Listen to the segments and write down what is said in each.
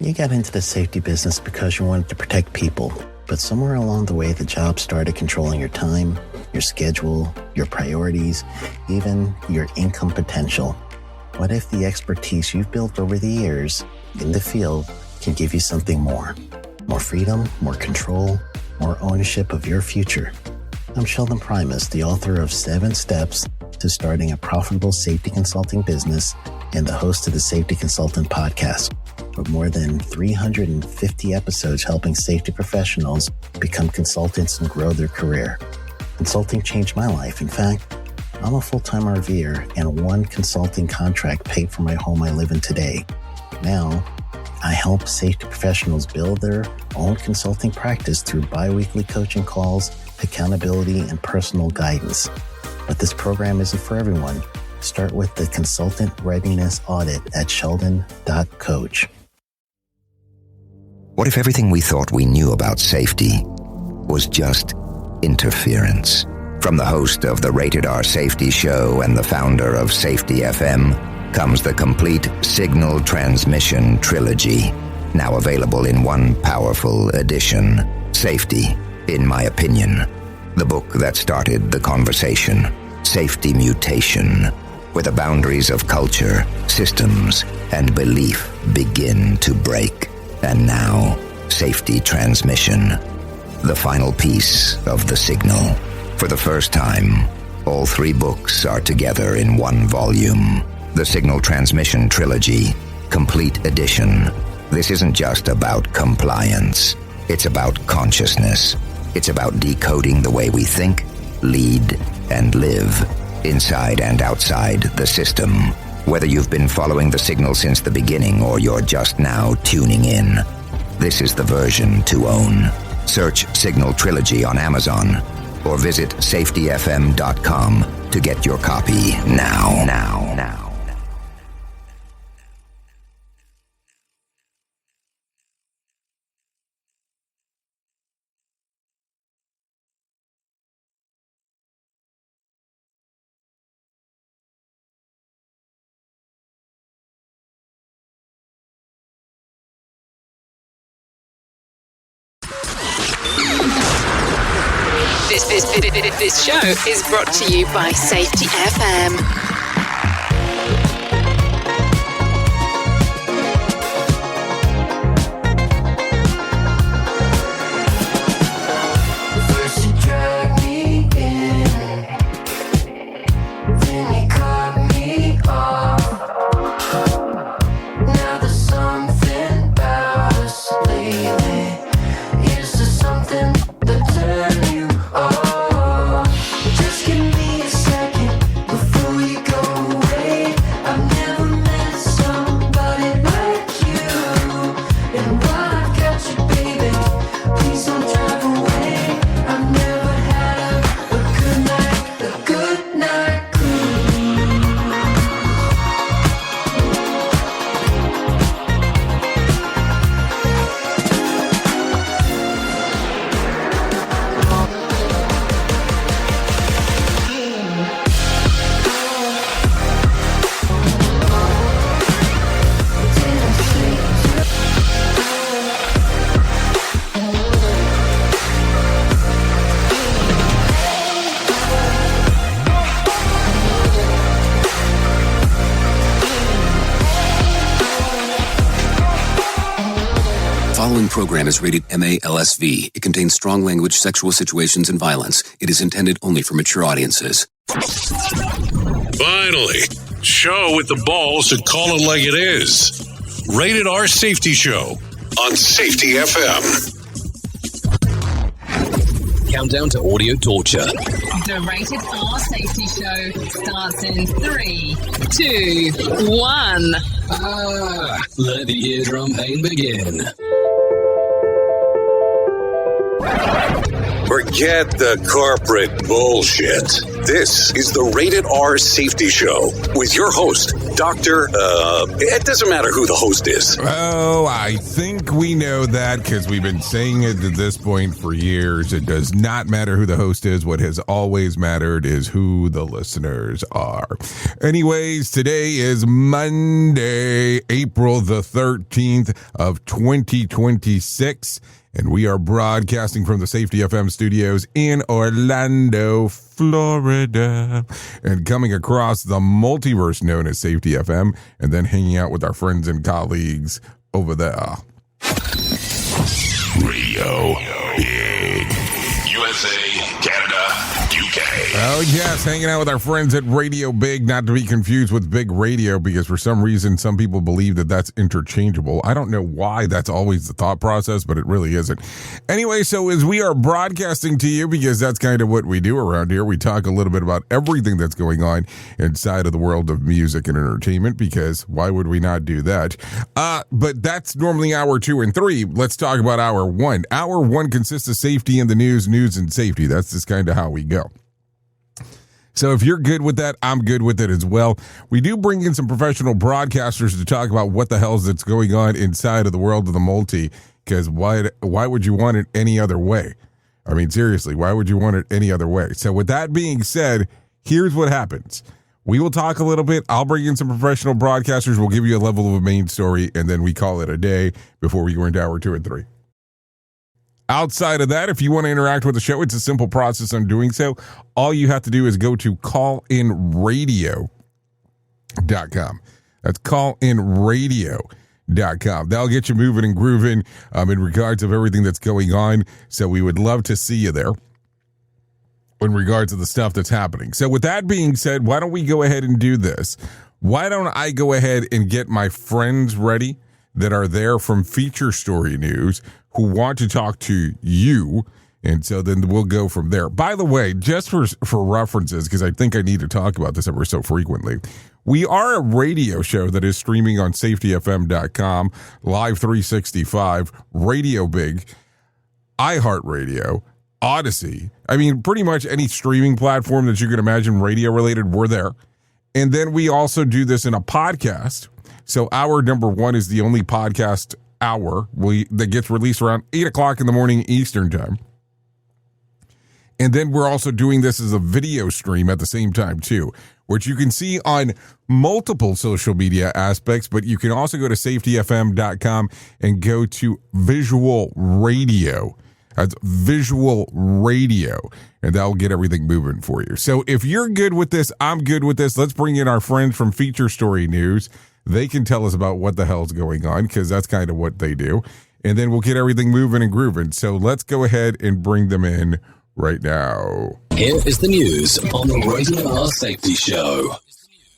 You got into the safety business because you wanted to protect people, but somewhere along the way, the job started controlling your time, your schedule, your priorities, even your income potential. What if the expertise you've built over the years in the field can give you something more? More freedom, more control, more ownership of your future. I'm Sheldon Primus, the author of 7 Steps to Starting a Profitable Safety Consulting Business and the host of the Safety Consultant Podcast, with more than 350 episodes helping safety professionals become consultants and grow their career. Consulting changed my life. In fact, I'm a full-time RVer, and one consulting contract paid for my home I live in today. Now, I help safety professionals build their own consulting practice through bi-weekly coaching calls, accountability, and personal guidance. But this program isn't for everyone. Start with the Consultant Readiness Audit at sheldon.coach. What if everything we thought we knew about safety was just interference? From the host of the Rated R Safety Show and the founder of Safety FM comes the complete Signal Transmission Trilogy, now available in one powerful edition. Safety, in my opinion, the book that started the conversation. Safety Mutation, where the boundaries of culture, systems, and belief begin to break. And now, Safety Transmission, the final piece of the signal. For the first time, all 3 books are together in one volume. The Signal Transmission Trilogy, Complete Edition. This isn't just about compliance. It's about consciousness. It's about decoding the way we think, lead, and live, inside and outside the system. Whether you've been following the signal since the beginning or you're just now tuning in, this is the version to own. Search Signal Trilogy on Amazon or visit safetyfm.com to get your copy now. This show is brought to you by Safety FM. Just give me a second before you go away. following program is rated MA-LSV. It contains strong language, sexual situations, and violence. It is intended only for mature audiences. Finally, show with the balls to call it like it is. Rated R Safety Show on Safety FM. Countdown to audio torture. The Rated R Safety Show starts in 3, 2, 1. Let the eardrum pain begin. Forget the corporate bullshit. This is the Rated R Safety Show with your host, Dr. It doesn't matter who the host is. Oh, I think we know that because we've been saying it at this point for years. It does not matter who the host is. What has always mattered is who the listeners are. Anyways, today is Monday, April the 13th of 2026. And we are broadcasting from the Safety FM studios in Orlando, Florida, and coming across the multiverse known as Safety FM, and then hanging out with our friends and colleagues over there. Radio Big. USA, Canada, UK. Oh, yes, hanging out with our friends at Radio Big, not to be confused with Big Radio, because for some reason, some people believe that that's interchangeable. I don't know why that's always the thought process, but it really isn't. Anyway, so as we are broadcasting to you, because that's kind of what we do around here, we talk a little bit about everything that's going on inside of the world of music and entertainment, because why would we not do that? But that's normally hour 2 and 3. Let's talk about hour 1. Hour 1 consists of safety in the news and safety. That's just kind of how we go. So if you're good with that, I'm good with it as well. We do bring in some professional broadcasters to talk about what the hell's that's going on inside of the world of the multi, because why would you want it any other way? I mean, seriously, why would you want it any other way? So with that being said, here's what happens. We will talk a little bit. I'll bring in some professional broadcasters. We'll give you a level of a main story, and then we call it a day before we go into hour 2 and 3. Outside of that, if you want to interact with the show, it's a simple process on doing so. All you have to do is go to callinradio.com. That's callinradio.com. That'll get you moving and grooving in regards of everything that's going on. So we would love to see you there in regards to the stuff that's happening. So with that being said, why don't we go ahead and do this? Why don't I go ahead and get my friends ready that are there from Feature Story News who want to talk to you, and so then we'll go from there. By the way, just for references, because I think I need to talk about this ever so frequently, we are a radio show that is streaming on safetyfm.com, Live 365, Radio Big, iHeartRadio, Odyssey. I mean, pretty much any streaming platform that you can imagine radio-related, we're there. And then we also do this in a podcast. So hour number 1 is the only podcast hour that gets released around 8 o'clock in the morning Eastern time. And then we're also doing this as a video stream at the same time too, which you can see on multiple social media aspects, but you can also go to safetyfm.com and go to visual radio. That's visual radio, and that'll get everything moving for you. So if you're good with this, I'm good with this. Let's bring in our friends from Feature Story News. They can tell us about what the hell's going on, because that's kind of what they do. And then we'll get everything moving and grooving. So let's go ahead and bring them in right now. Here is the news on the Rated R Safety Show.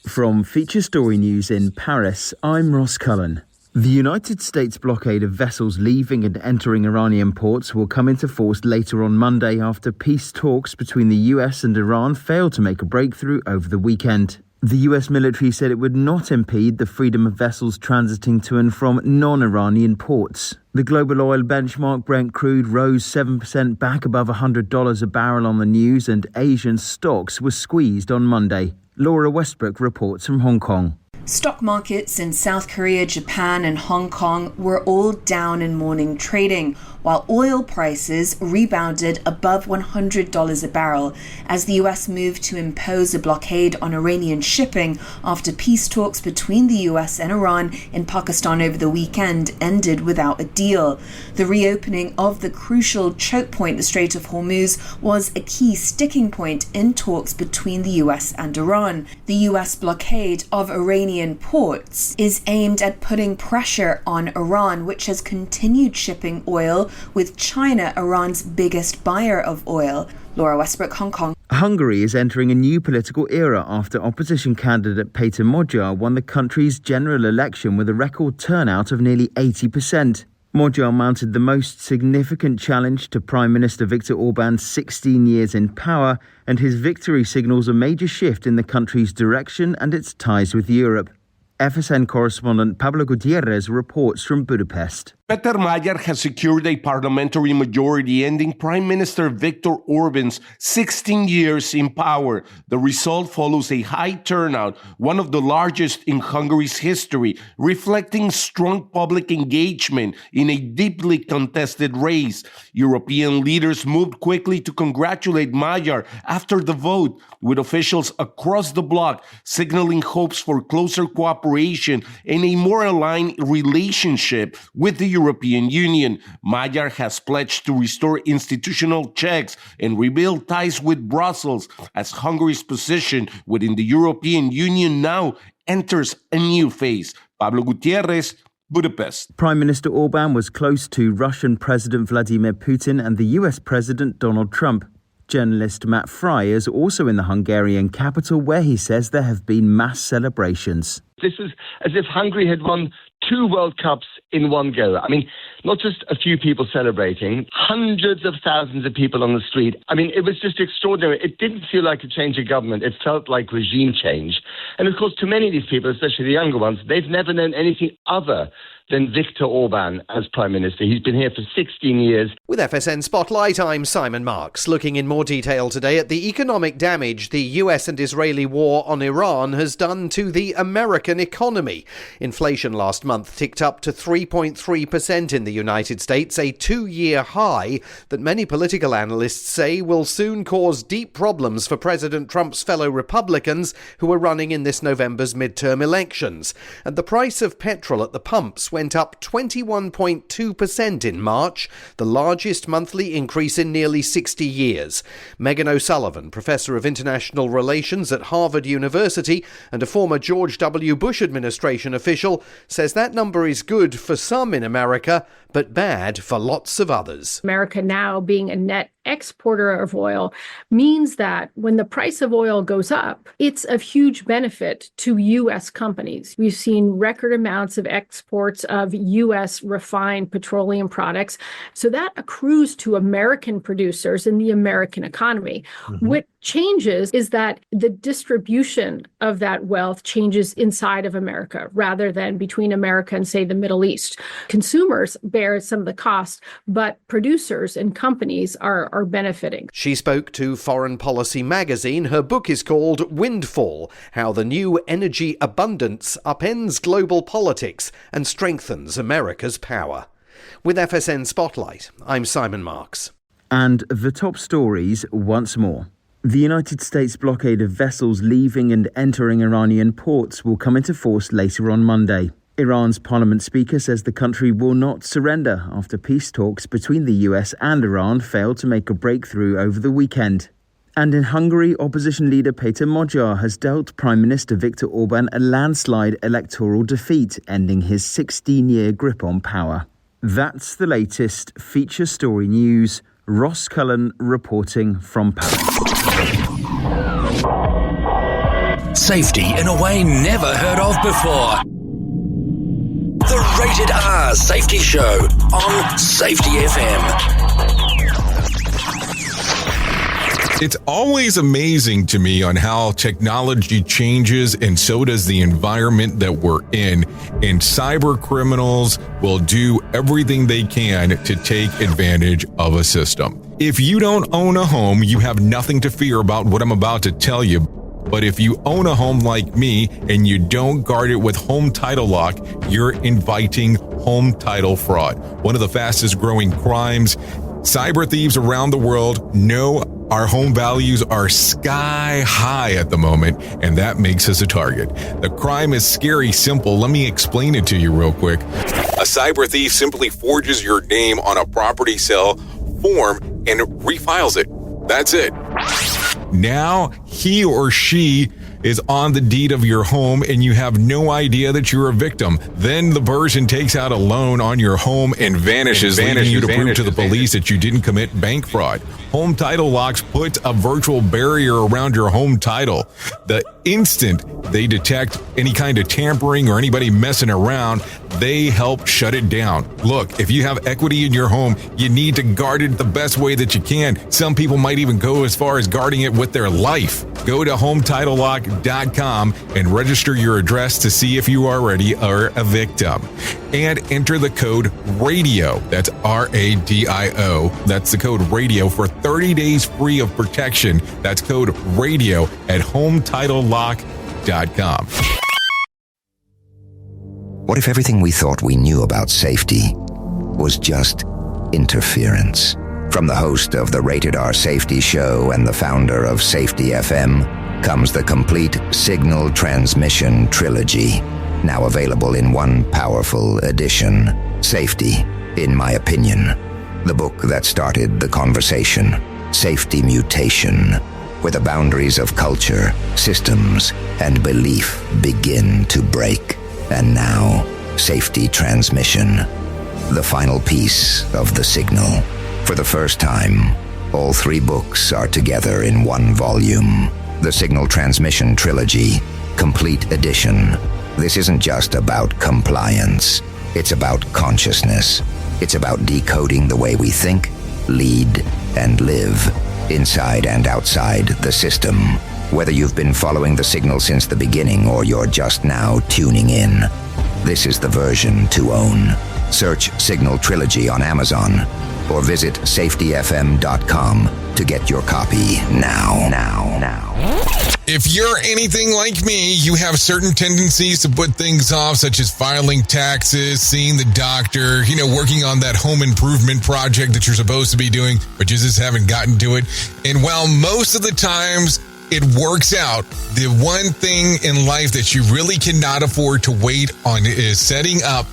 From Feature Story News in Paris, I'm Ross Cullen. The United States blockade of vessels leaving and entering Iranian ports will come into force later on Monday after peace talks between the US and Iran failed to make a breakthrough over the weekend. The US military said it would not impede the freedom of vessels transiting to and from non-Iranian ports. The global oil benchmark Brent crude rose 7% back above $100 a barrel on the news, and Asian stocks were squeezed on Monday. Laura Westbrook reports from Hong Kong. Stock markets in South Korea, Japan and Hong Kong were all down in morning trading, while oil prices rebounded above $100 a barrel as the US moved to impose a blockade on Iranian shipping after peace talks between the US and Iran in Pakistan over the weekend ended without a deal. The reopening of the crucial choke point, the Strait of Hormuz, was a key sticking point in talks between the US and Iran. The US blockade of Iranian ports is aimed at putting pressure on Iran, which has continued shipping oil, with China Iran's biggest buyer of oil. Laura Westbrook, Hong Kong. Hungary is entering a new political era after opposition candidate Peter Magyar won the country's general election with a record turnout of nearly 80%. Magyar mounted the most significant challenge to Prime Minister Viktor Orban's 16 years in power, and his victory signals a major shift in the country's direction and its ties with Europe. FSN correspondent Pablo Gutierrez reports from Budapest. Peter Magyar has secured a parliamentary majority, ending Prime Minister Viktor Orban's 16 years in power. The result follows a high turnout, one of the largest in Hungary's history, reflecting strong public engagement in a deeply contested race. European leaders moved quickly to congratulate Magyar after the vote, with officials across the bloc signaling hopes for closer cooperation and a more aligned relationship with the European Union. Magyar has pledged to restore institutional checks and rebuild ties with Brussels, as Hungary's position within the European Union now enters a new phase. Pablo Gutierrez, Budapest. Prime Minister Orban was close to Russian President Vladimir Putin and the US President Donald Trump. Journalist Matt Fry is also in the Hungarian capital, where he says there have been mass celebrations. This is as if Hungary had won 2 World Cups in one go. I mean, not just a few people celebrating, hundreds of thousands of people on the street. I mean, it was just extraordinary. It didn't feel like a change of government. It felt like regime change. And of course, to many of these people, especially the younger ones, they've never known anything other than Viktor Orban as Prime Minister. He's been here for 16 years. With FSN Spotlight, I'm Simon Marks, looking in more detail today at the economic damage the US and Israeli war on Iran has done to the American economy. Inflation last month ticked up to 3.3% in the United States, a 2-year high that many political analysts say will soon cause deep problems for President Trump's fellow Republicans who are running in this November's midterm elections. And the price of petrol at the pumps went up 21.2% in March, the largest monthly increase in nearly 60 years. Megan O'Sullivan, Professor of International Relations at Harvard University and a former George W. Bush administration official, says that number is good for some in America, but bad for lots of others. America now being a net exporter of oil means that when the price of oil goes up, it's of huge benefit to U.S. companies. We've seen record amounts of exports of U.S. refined petroleum products. So that accrues to American producers in the American economy. Mm-hmm. What changes is that the distribution of that wealth changes inside of America rather than between America and, say, the Middle East. Consumers bear some of the cost, but producers and companies are benefiting. She spoke to Foreign Policy magazine. Her book is called Windfall: How the New Energy Abundance Upends Global Politics and Strengthens America's Power. With FSN Spotlight, I'm Simon Marks. And the top stories once more. The United States blockade of vessels leaving and entering Iranian ports will come into force later on Monday. Iran's parliament speaker says the country will not surrender after peace talks between the US and Iran failed to make a breakthrough over the weekend. And in Hungary, opposition leader Peter Magyar has dealt Prime Minister Viktor Orban a landslide electoral defeat, ending his 16-year grip on power. That's the latest feature story news. Ross Cullen reporting from Paris. Safety in a way never heard of before. The Rated R Safety Show on Safety FM. It's always amazing to me on how technology changes, and so does the environment that we're in. And cyber criminals will do everything they can to take advantage of a system. If you don't own a home, you have nothing to fear about what I'm about to tell you. But if you own a home like me and you don't guard it with home title lock, you're inviting home title fraud. One of the fastest growing crimes. Cyber thieves around the world know our home values are sky high at the moment, and that makes us a target. The crime is scary simple. Let me explain it to you real quick. A cyber thief simply forges your name on a property sale form and refiles it. That's it. Now he or she is on the deed of your home and you have no idea that you're a victim. Then the person takes out a loan on your home and vanishes, leaving you to prove to the police that you didn't commit bank fraud. Home title locks put a virtual barrier around your home title. The instant they detect any kind of tampering or anybody messing around, they help shut it down. Look, if you have equity in your home, you need to guard it the best way that you can. Some people might even go as far as guarding it with their life. Go to HomeTitleLock.com landslide.com and register your address to see if you already are a victim. And enter the code RADIO. That's RADIO. That's the code RADIO for 30 days free of protection. That's code RADIO at HomeTitleLock.com. What if everything we thought we knew about safety was just interference? From the host of the Rated R Safety Show and the founder of Safety FM comes the complete signal transmission trilogy, now available in one powerful edition. Safety, in my opinion, the book that started the conversation. Safety Mutation, where the boundaries of culture, systems, and belief begin to break. And now, Safety Transmission, the final piece of the signal. For the first time, all three books are together in one volume. The Signal Transmission Trilogy, Complete Edition. This isn't just about compliance. It's about consciousness. It's about decoding the way we think, lead, and live, inside and outside the system. Whether you've been following the signal since the beginning or you're just now tuning in, this is the version to own. Search Signal Trilogy on Amazon or visit safetyfm.com to get your copy now. If you're anything like me, you have certain tendencies to put things off, such as filing taxes, seeing the doctor, working on that home improvement project that you're supposed to be doing, but you just haven't gotten to it. And while most of the times it works out, the one thing in life that you really cannot afford to wait on is setting up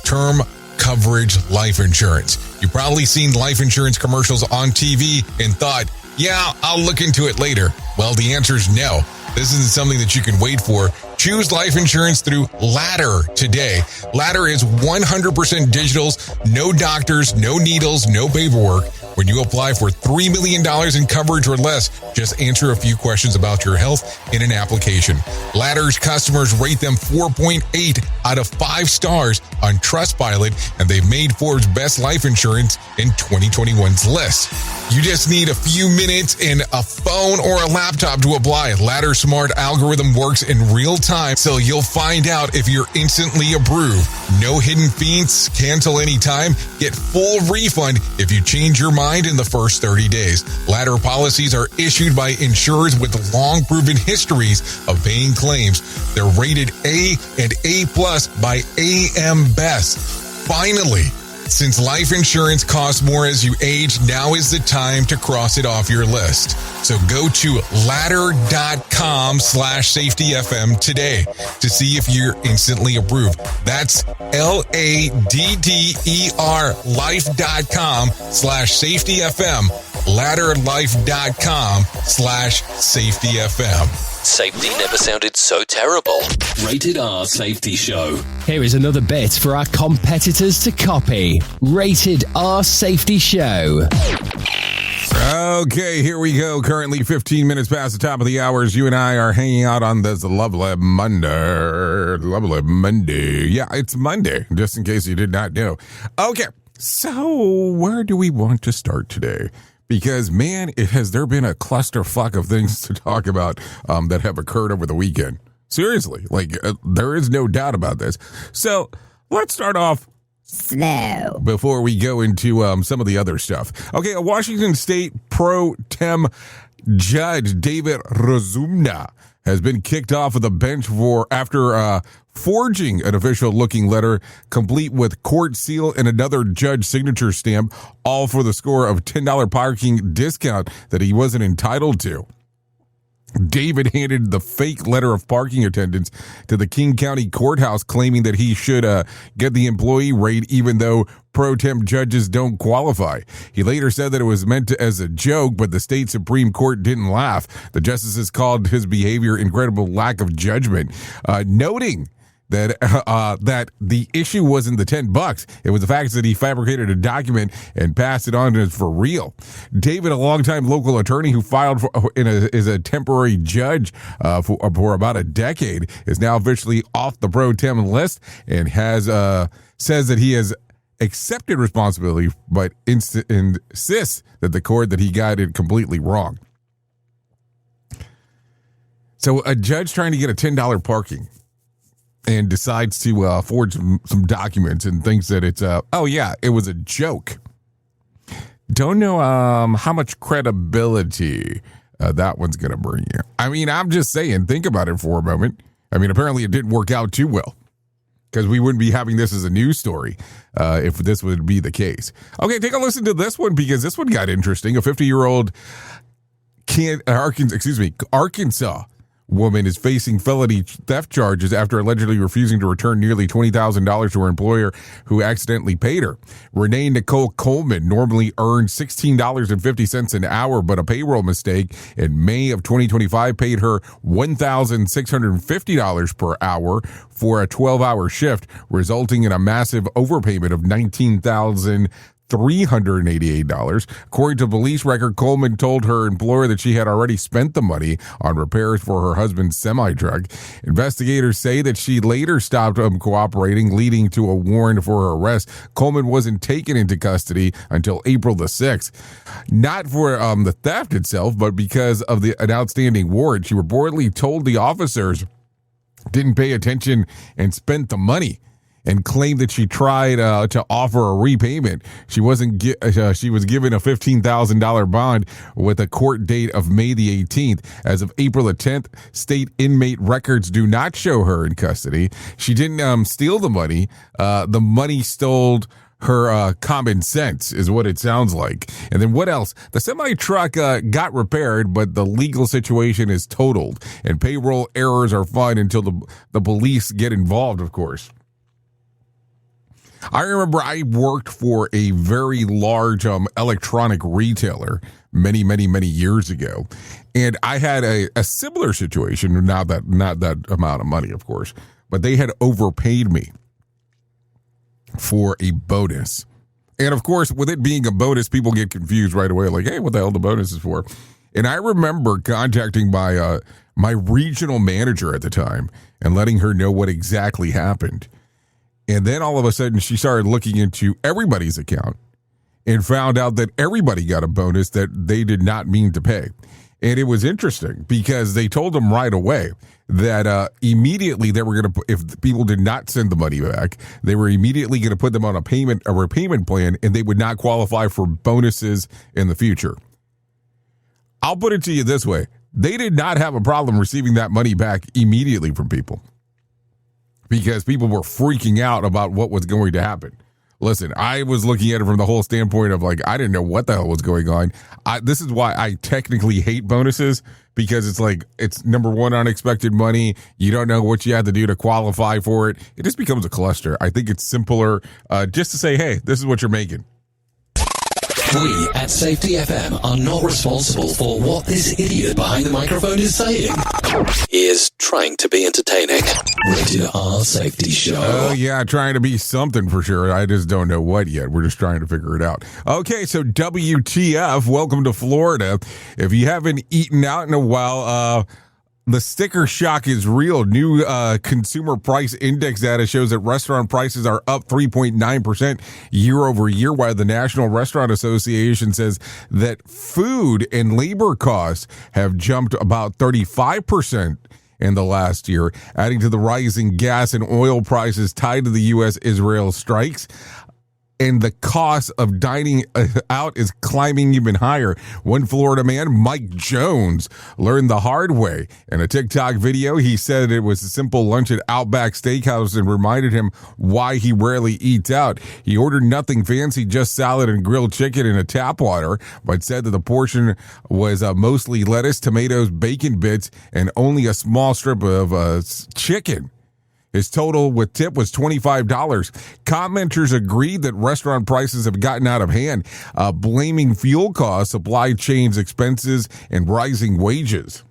term coverage life insurance. You've probably seen life insurance commercials on TV and thought, yeah, I'll look into it later. Well, the answer is no. This isn't something that you can wait for. Choose life insurance through Ladder today. Ladder is 100% digitals, no doctors, no needles, no paperwork. When you apply for $3 million in coverage or less, just answer a few questions about your health in an application. Ladder's customers rate them 4.8 out of 5 stars on Trustpilot, and they've made Forbes' best life insurance in 2021's list. You just need a few minutes and a phone or a laptop to apply. Ladder's smart algorithm works in real time, so you'll find out if you're instantly approved. No hidden fees, cancel anytime, get full refund if you change your mind in the first 30 days. Ladder policies are issued by insurers with long proven histories of paying claims. They're rated A and A+ by AM Best. Finally, since life insurance costs more as you age, now is the time to cross it off your list. So go to ladder.com/safetyfm today to see if you're instantly approved. That's LADDER life.com/safetyfm. Ladderlife.com/safetyfm. Safety never sounded so terrible. Rated R Safety Show. Here is another bit for our competitors to copy. Rated R Safety Show. Okay, here we go. Currently 15 minutes past the top of the hour as you and I are hanging out on this lovely Monday. Yeah, it's Monday, just in case you did not know. Okay, so where do we want to start today? Because, man, has there been a clusterfuck of things to talk about that have occurred over the weekend. Seriously, there is no doubt about this. So let's start off slow before we go into some of the other stuff. Okay, a Washington State pro tem judge, David Rozumna, has been kicked off of the bench after forging an official-looking letter complete with court seal and another judge signature stamp, all for the score of $10 parking discount that he wasn't entitled to. David handed the fake letter of parking attendance to the King County Courthouse, claiming that he should get the employee rate even though pro tem judges don't qualify. He later said that it was meant as a joke, but the state Supreme Court didn't laugh. The justices called his behavior incredible lack of judgment, noting that the issue wasn't the $10. It was the fact that he fabricated a document and passed it on as for real. David, a longtime local attorney who filed is a temporary judge for about a decade, is now officially off the pro tem list and says that he has accepted responsibility, but insists that the court that he got it completely wrong. So a judge trying to get a $10 parking and decides to forge some documents and thinks that it's it was a joke. Don't know how much credibility that one's going to bring you. I mean, I'm just saying, think about it for a moment. I mean, apparently it didn't work out too well, because we wouldn't be having this as a news story if this would be the case. Okay, take a listen to this one, because this one got interesting. A 50-year-old Arkansas woman is facing felony theft charges after allegedly refusing to return nearly $20,000 to her employer who accidentally paid her. Renee Nicole Coleman normally earned $16.50 an hour, but a payroll mistake in May of 2025 paid her $1,650 per hour for a 12-hour shift, resulting in a massive overpayment of $19,388. According to police record, Coleman told her employer that she had already spent the money on repairs for her husband's semi-truck. Investigators say that she later stopped cooperating, leading to a warrant for her arrest. Coleman wasn't taken into custody until April the 6th. Not for the theft itself, but because of an outstanding warrant. She reportedly told the officers didn't pay attention and spent the money, and claimed that she tried to offer a repayment. She wasn't. She was given a $15,000 bond with a court date of May the 18th. As of April the 10th, state inmate records do not show her in custody. She didn't steal the money. The money stole her common sense, is what it sounds like. And then what else? The semi-truck got repaired, but the legal situation is totaled, and payroll errors are fine until the police get involved, of course. I remember I worked for a very large electronic retailer many years ago, and I had a similar situation. Not that amount of money, of course, but they had overpaid me for a bonus. And of course, with it being a bonus, people get confused right away, like, hey, what the hell the bonus is for? And I remember contacting my regional manager at the time and letting her know what exactly happened. And then all of a sudden, she started looking into everybody's account and found out that everybody got a bonus that they did not mean to pay. And it was interesting because they told them right away that immediately they were going to, if people did not send the money back, they were immediately going to put them on a repayment plan, and they would not qualify for bonuses in the future. I'll put it to you this way. They did not have a problem receiving that money back immediately from people, because people were freaking out about what was going to happen. Listen, I was looking at it from the whole standpoint of, like, I didn't know what the hell was going on. This is why I technically hate bonuses, because it's like, it's number one, unexpected money. You don't know what you have to do to qualify for it. It just becomes a cluster. I think it's simpler just to say, hey, this is what you're making. We at Safety FM are not responsible for what this idiot behind the microphone is saying. He is trying to be entertaining. Rated R Safety Show. Oh, yeah, trying to be something for sure. I just don't know what yet. We're just trying to figure it out. Okay, so WTF, welcome to Florida. If you haven't eaten out in a while, the sticker shock is real. New consumer price index data shows that restaurant prices are up 3.9% year over year, while the National Restaurant Association says that food and labor costs have jumped about 35% in the last year, adding to the rising gas and oil prices tied to the U.S.-Israel strikes. And the cost of dining out is climbing even higher. One Florida man, Mike Jones, learned the hard way. In a TikTok video, he said it was a simple lunch at Outback Steakhouse and reminded him why he rarely eats out. He ordered nothing fancy, just salad and grilled chicken and a tap water, but said that the portion was mostly lettuce, tomatoes, bacon bits, and only a small strip of chicken. His total with tip was $25. Commenters agreed that restaurant prices have gotten out of hand, blaming fuel costs, supply chains expenses, and rising wages.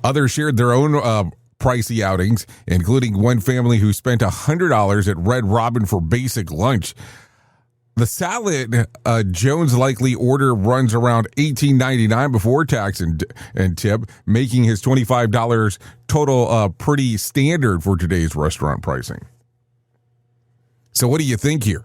Others shared their own pricey outings, including one family who spent $100 at Red Robin for basic lunch. The salad Jones likely order runs around $18.99 before tax and tip, making his $25 total pretty standard for today's restaurant pricing. So what do you think here?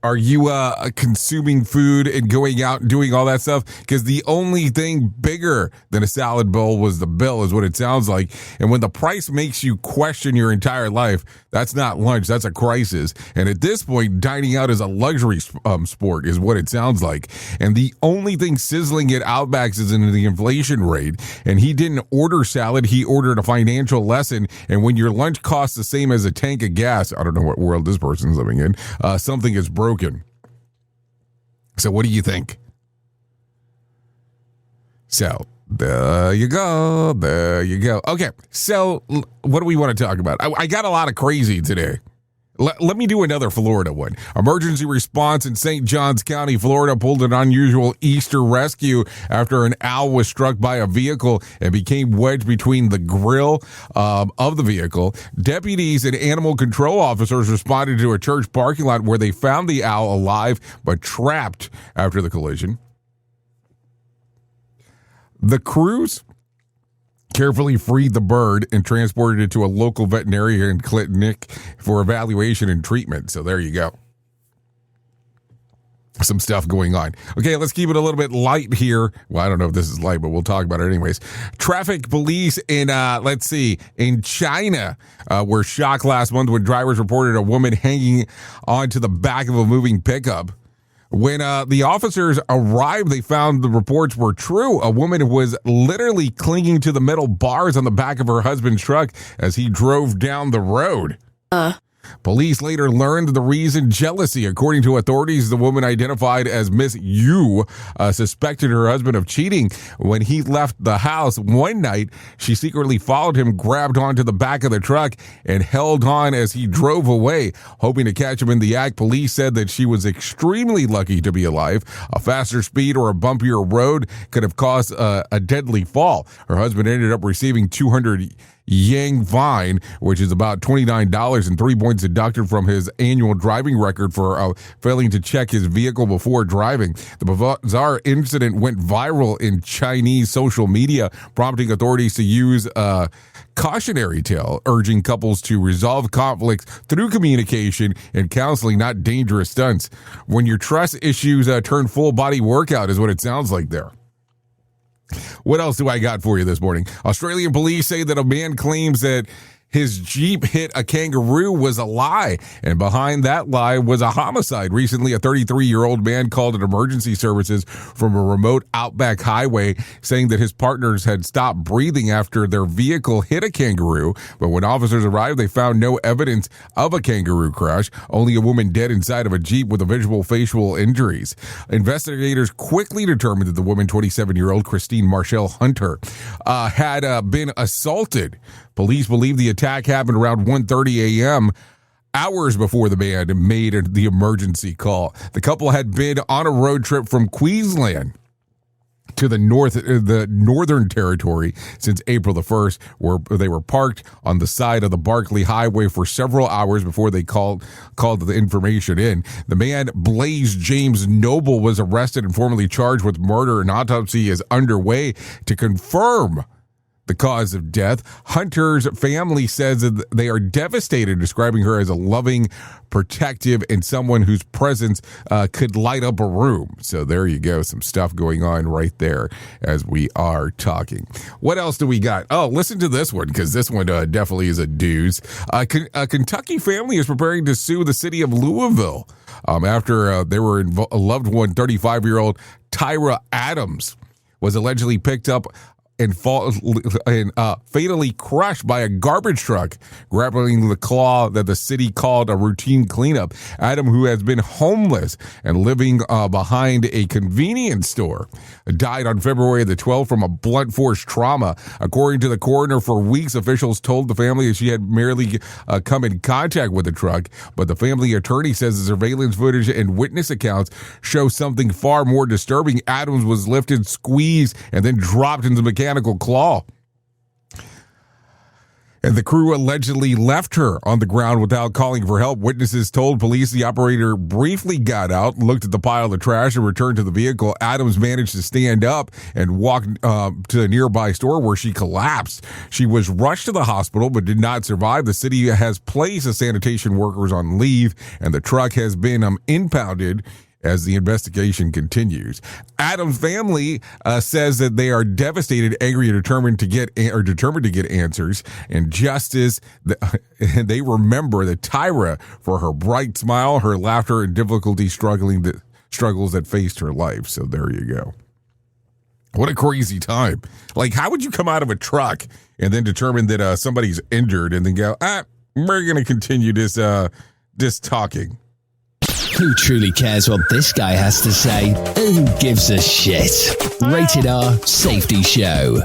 Are you consuming food and going out and doing all that stuff? Because the only thing bigger than a salad bowl was the bill, is what it sounds like. And when the price makes you question your entire life, that's not lunch, that's a crisis. And at this point, dining out is a luxury sport, is what it sounds like. And the only thing sizzling at Outbacks is in the inflation rate. And he didn't order salad, he ordered a financial lesson. And when your lunch costs the same as a tank of gas, I don't know what world this person's living in, something is broken. So what do you think? So there you go. Okay, so what do we want to talk about? I got a lot of crazy today. Let me do another Florida one. Emergency response in St. Johns County, Florida, pulled an unusual Easter rescue after an owl was struck by a vehicle and became wedged between the grill of the vehicle. Deputies and animal control officers responded to a church parking lot where they found the owl alive but trapped after the collision. The crews carefully freed the bird and transported it to a local veterinarian clinic for evaluation and treatment. So there you go. Some stuff going on. Okay, let's keep it a little bit light here. Well, I don't know if this is light, but we'll talk about it anyways. Traffic police in, in China were shocked last month when drivers reported a woman hanging onto the back of a moving pickup. When the officers arrived, they found the reports were true. A woman was literally clinging to the metal bars on the back of her husband's truck as he drove down the road. Police later learned the reason: jealousy. According to authorities, the woman, identified as Miss Yu, suspected her husband of cheating. When he left the house one night, she secretly followed him, grabbed onto the back of the truck, and held on as he drove away, hoping to catch him in the act. Police said that she was extremely lucky to be alive. A faster speed or a bumpier road could have caused a deadly fall. Her husband ended up receiving 200 Yang fine, which is about $29 and 3 points deducted from his annual driving record for failing to check his vehicle before driving. The bizarre incident went viral in Chinese social media, prompting authorities to use a cautionary tale, urging couples to resolve conflicts through communication and counseling, not dangerous stunts. When your trust issues turn full body workout, is what it sounds like there. What else do I got for you this morning? Australian police say that a man claims that his Jeep hit a kangaroo was a lie, and behind that lie was a homicide. Recently, a 33-year-old man called in emergency services from a remote outback highway, saying that his partners had stopped breathing after their vehicle hit a kangaroo. But when officers arrived, they found no evidence of a kangaroo crash, only a woman dead inside of a Jeep with visual facial injuries. Investigators quickly determined that the woman, 27-year-old Christine Marshall Hunter, had been assaulted. Police believe the attack happened around 1:30 a.m., hours before the man made the emergency call. The couple had been on a road trip from Queensland to the Northern Territory since April the 1st, where they were parked on the side of the Barkly Highway for several hours before they called the information in. The man, Blaze James Noble, was arrested and formally charged with murder. An autopsy is underway to confirm the cause of death. Hunter's family says that they are devastated, describing her as a loving, protective, and someone whose presence could light up a room. So there you go. Some stuff going on right there as we are talking. What else do we got? Oh, listen to this one, because this one definitely is a doozy. A Kentucky family is preparing to sue the city of Louisville after they were a loved one, 35-year-old Tyra Adams, was allegedly picked up and fatally crushed by a garbage truck, grappling the claw that the city called a routine cleanup. Adam, who has been homeless and living behind a convenience store, died on February the 12th from a blunt force trauma. According to the coroner, for weeks, officials told the family that she had merely come in contact with the truck, but the family attorney says the surveillance footage and witness accounts show something far more disturbing. Adams was lifted, squeezed, and then dropped into the mechanical claw. And the crew allegedly left her on the ground without calling for help. Witnesses told police the operator briefly got out, looked at the pile of trash, and returned to the vehicle. Adams managed to stand up and walk to a nearby store where she collapsed. She was rushed to the hospital but did not survive. The city has placed the sanitation workers on leave, and the truck has been impounded as the investigation continues. Adam's family says that they are devastated, angry, and determined to get answers and justice. And they remember the Tyra for her bright smile, her laughter, and struggles that faced her life. So there you go. What a crazy time. Like, how would you come out of a truck and then determine that somebody's injured and then go, we're going to continue this talking? Who truly cares what this guy has to say? Who gives a shit? Rated R Safety Show.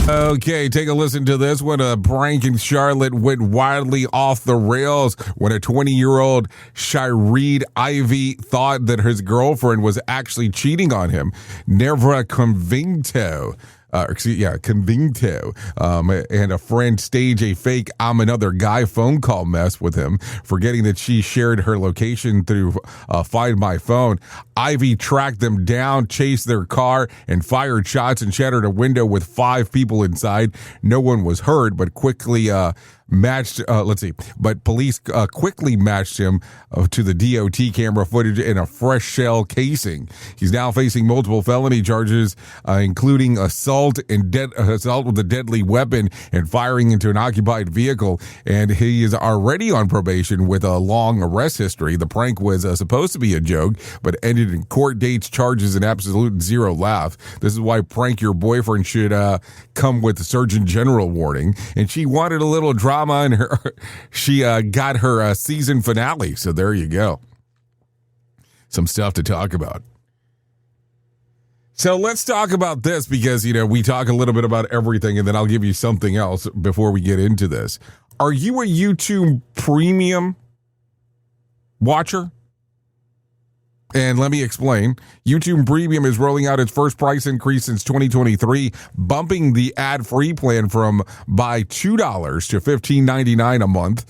Okay, take a listen to this one. A prank in Charlotte went wildly off the rails when a 20-year-old Shireen Ivy thought that his girlfriend was actually cheating on him. Nevra Convicto. And a friend staged a fake "I'm another guy" phone call mess with him, forgetting that she shared her location through Find My Phone. Ivy tracked them down, chased their car, and fired shots and shattered a window with 5 people inside. No one was hurt, but quickly police quickly matched him to the DOT camera footage in a fresh shell casing. He's now facing multiple felony charges, including assault with a deadly weapon and firing into an occupied vehicle. And he is already on probation with a long arrest history. The prank was supposed to be a joke, but ended in court dates, charges, and absolute zero laugh. This is why prank your boyfriend should come with a Surgeon General warning. And she wanted a little drama, and she got her season finale. So there you go. Some stuff to talk about. So let's talk about this because, we talk a little bit about everything, and then I'll give you something else before we get into this. Are you a YouTube Premium watcher? And let me explain. YouTube Premium is rolling out its first price increase since 2023, bumping the ad-free plan by $2 to $15.99 a month.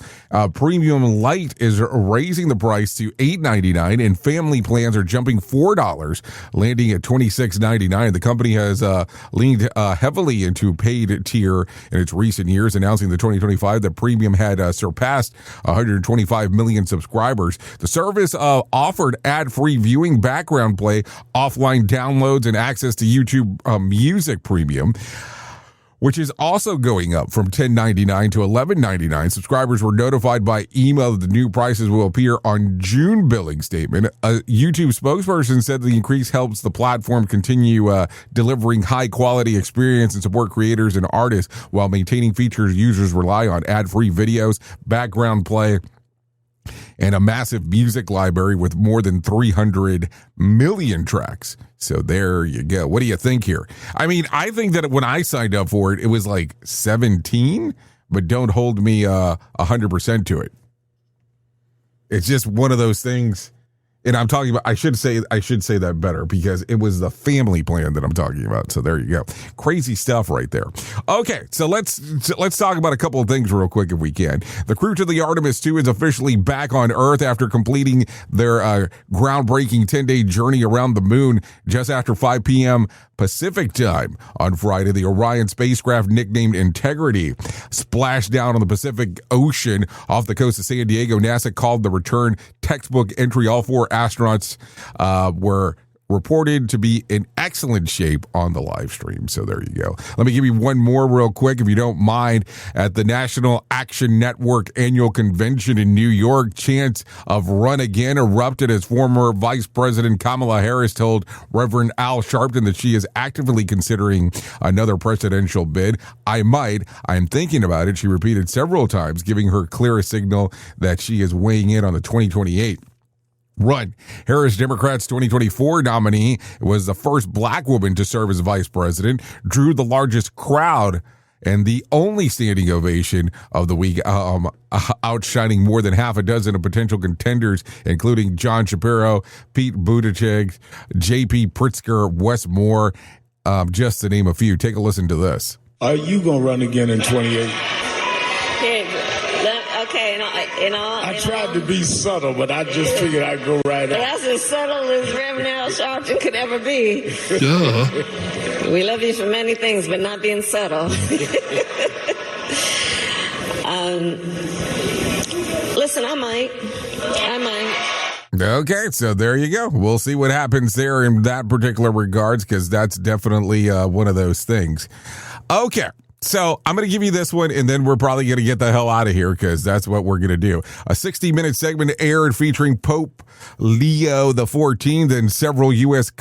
Premium Lite is raising the price to $8.99, and family plans are jumping $4, landing at $26.99. The company has leaned heavily into paid tier in its recent years, announcing the 2025 that Premium had surpassed 125 million subscribers. The service offered ad-free viewing, background play, offline downloads, and access to YouTube Music Premium, which is also going up from $10.99 to $11.99. Subscribers were notified by email that the new prices will appear on June billing statement. A YouTube spokesperson said the increase helps the platform continue delivering high-quality experience and support creators and artists while maintaining features users rely on: ad-free videos, background play, and a massive music library with more than 300 million tracks. So there you go. What do you think here? I mean, I think that when I signed up for it, it was like 17, but don't hold me 100% to it. It's just one of those things. And I'm talking about, I should say that better because it was the family plan that I'm talking about. So there you go. Crazy stuff right there. Okay, so let's talk about a couple of things real quick if we can. The crew to the Artemis II is officially back on Earth after completing their groundbreaking 10-day journey around the moon just after 5 p.m. Pacific time on Friday. The Orion spacecraft, nicknamed Integrity, splashed down on the Pacific Ocean off the coast of San Diego. NASA called the return textbook entry. All 4 astronauts were reported to be in excellent shape on the live stream. So there you go. Let me give you one more real quick, if you don't mind. At the National Action Network annual convention in New York, chants of "run again" erupted as former Vice President Kamala Harris told Reverend Al Sharpton that she is actively considering another presidential bid. I'm thinking about it," she repeated several times, giving her clearest signal that she is weighing in on the 2028 run. Harris, Democrats' 2024 nominee, was the first black woman to serve as vice president, drew the largest crowd and the only standing ovation of the week, outshining more than half a dozen of potential contenders, including John Shapiro, Pete Buttigieg, J.P. Pritzker, Wes Moore, just to name a few. Take a listen to this. Are you going to run again in 28? I tried to be subtle, but I just figured I'd go right out. That's as subtle as Reverend Al Sharpton could ever be. Duh. We love you for many things, but not being subtle. Listen, I might. Okay, so there you go. We'll see what happens there in that particular regards, because that's definitely one of those things. Okay. So I'm going to give you this one, and then we're probably going to get the hell out of here, because that's what we're going to do. A 60-minute segment aired featuring Pope Leo XIV and several U.S.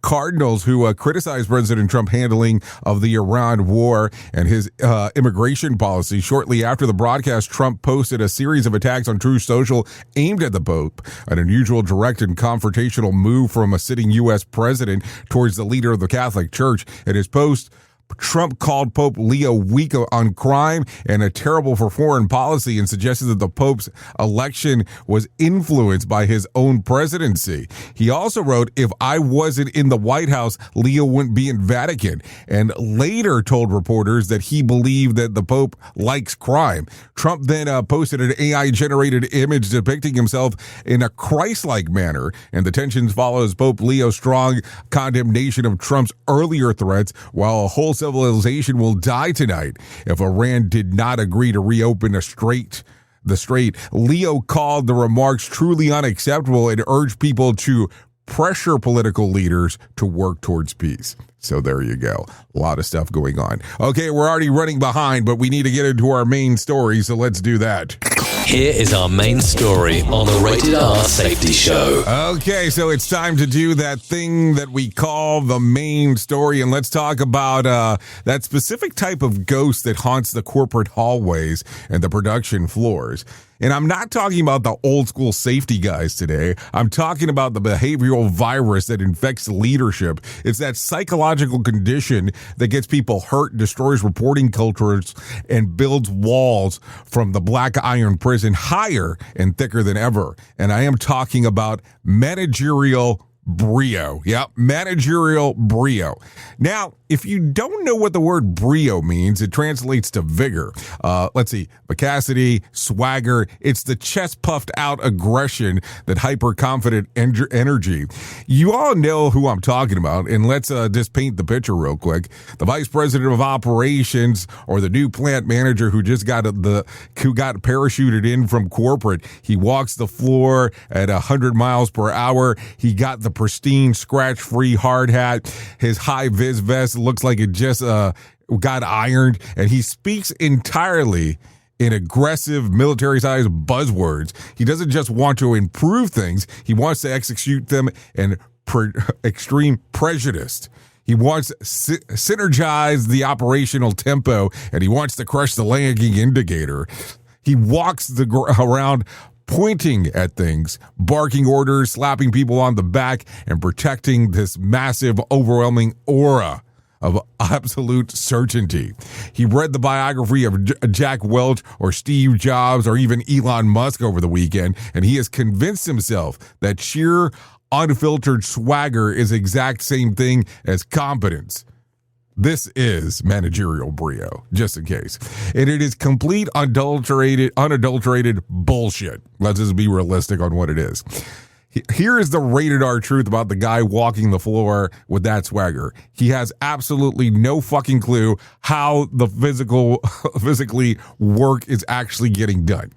cardinals who criticized President Trump's handling of the Iran war and his immigration policy. Shortly after the broadcast, Trump posted a series of attacks on Truth Social aimed at the Pope, an unusual, direct, and confrontational move from a sitting U.S. president towards the leader of the Catholic Church. In his post, Trump called Pope Leo weak on crime and a terrible for foreign policy, and suggested that the Pope's election was influenced by his own presidency. He also wrote, "If I wasn't in the White House, Leo wouldn't be in Vatican," and later told reporters that he believed that the Pope likes crime. Trump then posted an AI-generated image depicting himself in a Christ-like manner, and the tensions follow as Pope Leo's strong condemnation of Trump's earlier threats, while a whole civilization will die tonight if Iran did not agree to reopen the strait. Leo called the remarks truly unacceptable and urged people to pressure political leaders to work towards peace. So there you go. A lot of stuff going on. Okay, we're already running behind, but we need to get into our main story, so let's do that. Here is our main story on the Rated R Safety Show. Okay, so it's time to do that thing that we call the main story, and let's talk about that specific type of ghost that haunts the corporate hallways and the production floors. And I'm not talking about the old school safety guys today. I'm talking about the behavioral virus that infects leadership. It's that psychological condition that gets people hurt, destroys reporting cultures, and builds walls from the black iron prison higher and thicker than ever. And I am talking about managerial Brio. Yep, managerial Brio. Now, if you don't know what the word Brio means, it translates to vigor. Let's see, vivacity, swagger. It's the chest-puffed out aggression, that hyper-confident energy. You all know who I'm talking about, and let's just paint the picture real quick. The vice president of operations, or the new plant manager who just got parachuted in from corporate. He walks the floor at 100 miles per hour. He got the pristine, scratch-free hard hat. His high-vis vest looks like it just got ironed, and he speaks entirely in aggressive, military-sized buzzwords. He doesn't just want to improve things, he wants to execute them in extreme prejudice. He wants to synergize the operational tempo, and he wants to crush the lagging indicator. He walks around pointing at things, barking orders, slapping people on the back, and protecting this massive, overwhelming aura of absolute certainty. He read the biography of Jack Welch or Steve Jobs or even Elon Musk over the weekend, and he has convinced himself that sheer, unfiltered swagger is the exact same thing as competence. This is managerial Brio, just in case. And it is complete, unadulterated bullshit. Let's just be realistic on what it is. Here is the rated R truth about the guy walking the floor with that swagger. He has absolutely no fucking clue how the physically work is actually getting done.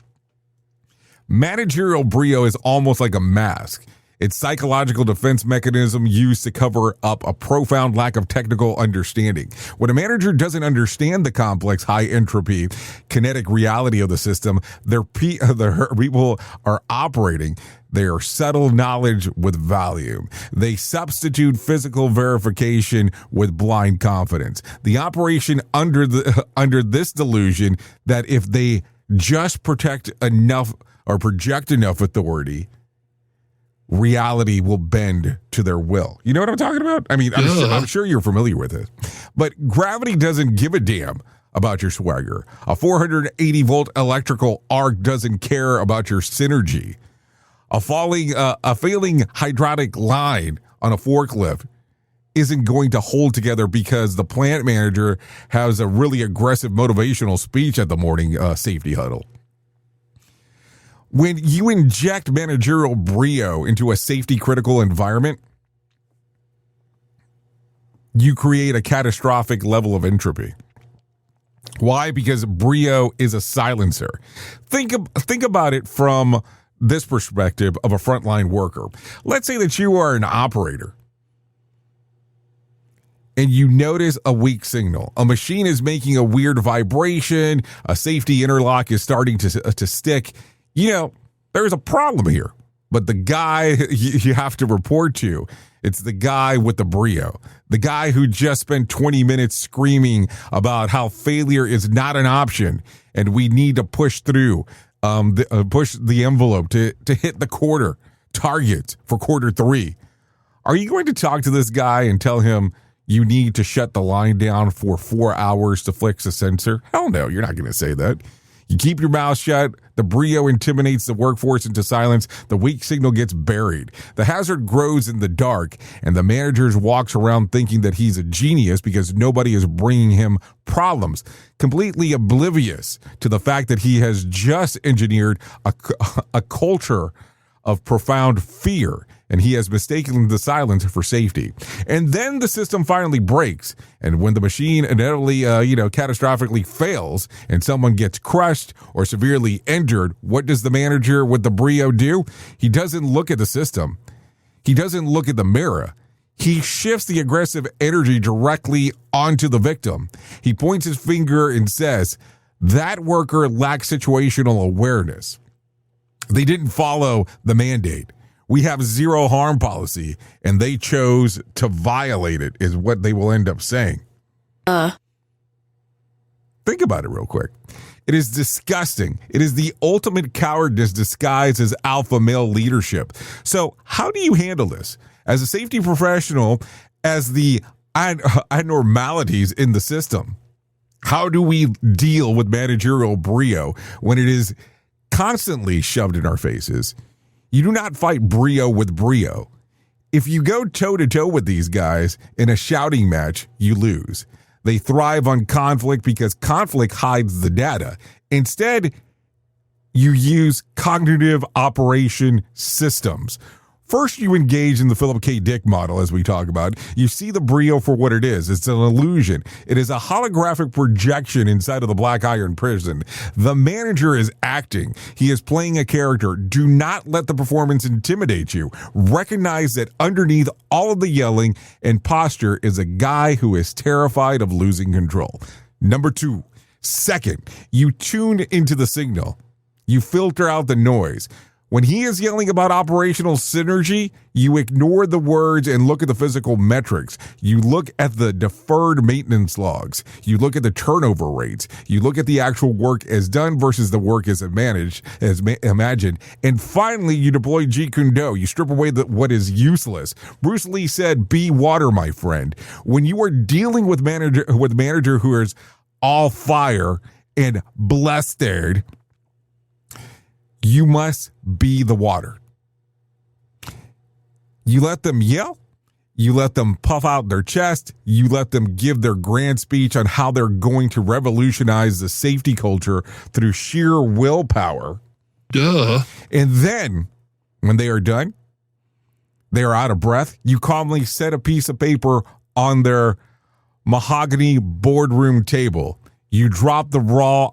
Managerial Brio is almost like a mask. It's psychological defense mechanism used to cover up a profound lack of technical understanding. When a manager doesn't understand the complex, high entropy, kinetic reality of the system, their people are operating their subtle knowledge with volume. They substitute physical verification with blind confidence. The operation under this delusion that if they just protect enough or project enough authority, reality will bend to their will. You know what I'm talking about? I mean, I'm sure you're familiar with it. But gravity doesn't give a damn about your swagger. A 480-volt electrical arc doesn't care about your synergy. A failing hydraulic line on a forklift isn't going to hold together because the plant manager has a really aggressive motivational speech at the morning safety huddle. When you inject managerial Brio into a safety critical environment, you create a catastrophic level of entropy. Why? Because Brio is a silencer. Think about it from this perspective of a frontline worker. Let's say that you are an operator and you notice a weak signal. A machine is making a weird vibration. A safety interlock is starting to stick. You know, there's a problem here. But the guy you have to report to, it's the guy with the Brio, the guy who just spent 20 minutes screaming about how failure is not an option and we need to push through, push the envelope to hit the quarter target for quarter 3. Are you going to talk to this guy and tell him you need to shut the line down for 4 hours to fix a sensor? Hell no, you're not going to say that. You keep your mouth shut. The Brio intimidates the workforce into silence. The weak signal gets buried. The hazard grows in the dark, and the manager walks around thinking that he's a genius because nobody is bringing him problems, completely oblivious to the fact that he has just engineered a culture of profound fear, and he has mistaken the silence for safety. And then the system finally breaks, and when the machine inevitably, catastrophically fails and someone gets crushed or severely injured, what does the manager with the Brio do? He doesn't look at the system. He doesn't look at the mirror. He shifts the aggressive energy directly onto the victim. He points his finger and says, that worker lacks situational awareness. They didn't follow the mandate. We have zero harm policy, and they chose to violate it, is what they will end up saying. Think about it real quick. It is disgusting. It is the ultimate cowardice disguised as alpha male leadership. So how do you handle this? As a safety professional, as the abnormalities in the system, how do we deal with managerial Brio when it is constantly shoved in our faces? You do not fight Brio with Brio. If you go toe-to-toe with these guys in a shouting match, you lose. They thrive on conflict because conflict hides the data. Instead, you use cognitive operation systems. First, you engage in the Philip K. Dick model, as we talk about. You see the Brio for what it is. It's an illusion. It is a holographic projection inside of the black iron prison. The manager is acting. He is playing a character. Do not let the performance intimidate you. Recognize that underneath all of the yelling and posture is a guy who is terrified of losing control. Number 2, second, you tune into the signal. You filter out the noise. When he is yelling about operational synergy, you ignore the words and look at the physical metrics. You look at the deferred maintenance logs. You look at the turnover rates. You look at the actual work as done versus the work as imagined. And finally, you deploy Jeet Kune Do. You strip away what is useless. Bruce Lee said, be water, my friend. When you are dealing with manager who is all fire and blustered, you must be the water. You let them yell. You let them puff out their chest. You let them give their grand speech on how they're going to revolutionize the safety culture through sheer willpower. Duh. And then, when they are done, they are out of breath. You calmly set a piece of paper on their mahogany boardroom table. You drop the raw,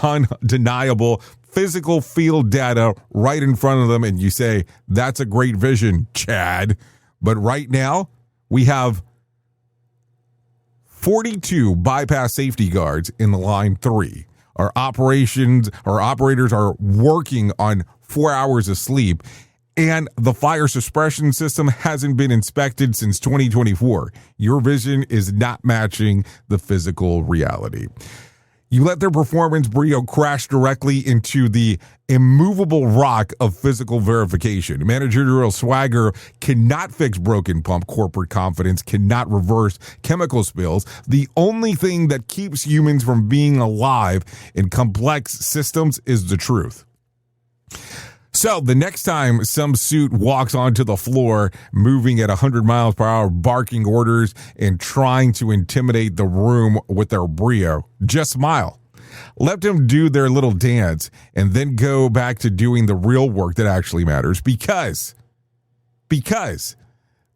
undeniable physical field data right in front of them, and you say, that's a great vision, Chad. But right now, we have 42 bypass safety guards in the line 3. Our operators are working on 4 hours of sleep, and the fire suppression system hasn't been inspected since 2024. Your vision is not matching the physical reality. You let their performance Brio crash directly into the immovable rock of physical verification. Managerial swagger cannot fix broken pump. Corporate confidence cannot reverse chemical spills. The only thing that keeps humans from being alive in complex systems is the truth. So the next time some suit walks onto the floor, moving at 100 miles per hour, barking orders and trying to intimidate the room with their Brio, just smile. Let them do their little dance and then go back to doing the real work that actually matters because the guys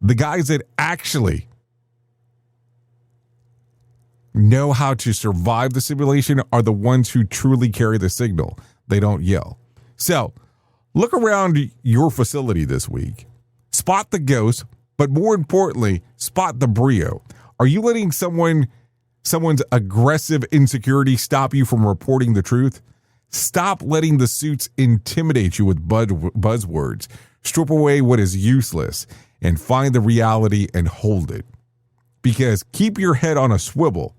that actually know how to survive the simulation are the ones who truly carry the signal. They don't yell. So look around your facility this week. Spot the ghost, but more importantly, spot the Brio. Are you letting someone's aggressive insecurity stop you from reporting the truth? Stop letting the suits intimidate you with buzzwords. Strip away what is useless and find the reality and hold it. Because keep your head on a swivel,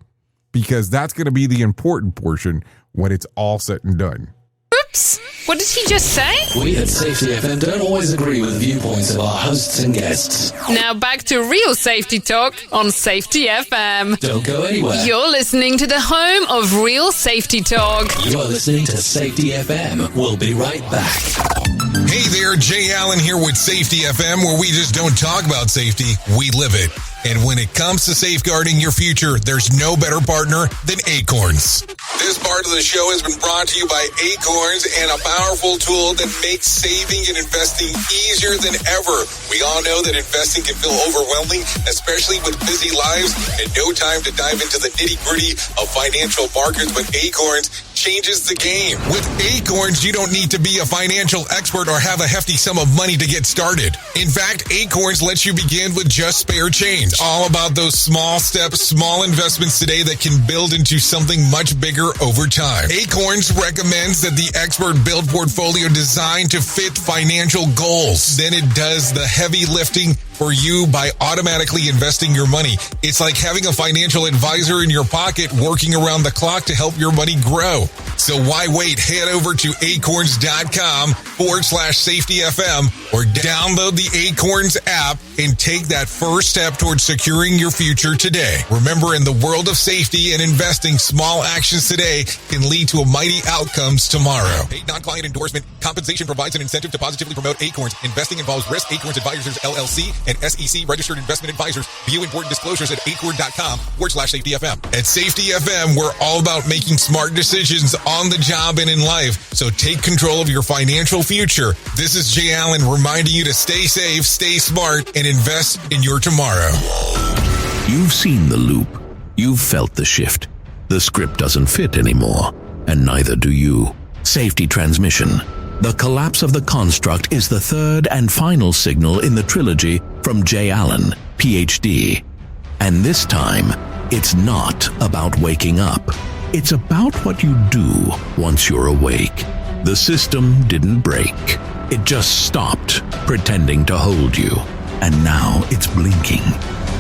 because that's going to be the important portion when it's all said and done. Oops! What did he just say? We at Safety FM don't always agree with the viewpoints of our hosts and guests. Now back to real safety talk on Safety FM. Don't go anywhere. You're listening to the home of real safety talk. You're listening to Safety FM. We'll be right back. Hey there, Jay Allen here with Safety FM, where we just don't talk about safety, we live it. And when it comes to safeguarding your future, there's no better partner than Acorns. This part of the show has been brought to you by Acorns and a powerful tool that makes saving and investing easier than ever. We all know that investing can feel overwhelming, especially with busy lives and no time to dive into the nitty-gritty of financial markets, but Acorns changes the game. With Acorns, you don't need to be a financial expert or have a hefty sum of money to get started. In fact, Acorns lets you begin with just spare change. All about those small steps, small investments today that can build into something much bigger over time. Acorns recommends that the expert build portfolio designed to fit financial goals. Then it does the heavy lifting for you by automatically investing your money. It's like having a financial advisor in your pocket working around the clock to help your money grow. So why wait? Head over to acorns.com/safetyfm or download the Acorns app and take that first step towards securing your future today. Remember, in the world of safety and investing, small actions today can lead to mighty outcomes tomorrow. Paid non-client endorsement. Compensation provides an incentive to positively promote Acorns. Investing involves risk. Acorns Advisors, LLC, and SEC registered investment advisors. View important disclosures at acorn.com/safetyfm. At Safety FM, we're all about making smart decisions on the job and in life. So take control of your financial future. This is Jay Allen reminding you to stay safe, stay smart, and invest in your tomorrow. You've seen the loop. You've felt the shift. The script doesn't fit anymore, and neither do you. Safety transmission. The collapse of the construct is the third and final signal in the trilogy from Jay Allen, PhD. And this time, it's not about waking up. It's about what you do once you're awake. The system didn't break. It just stopped pretending to hold you. And now it's blinking,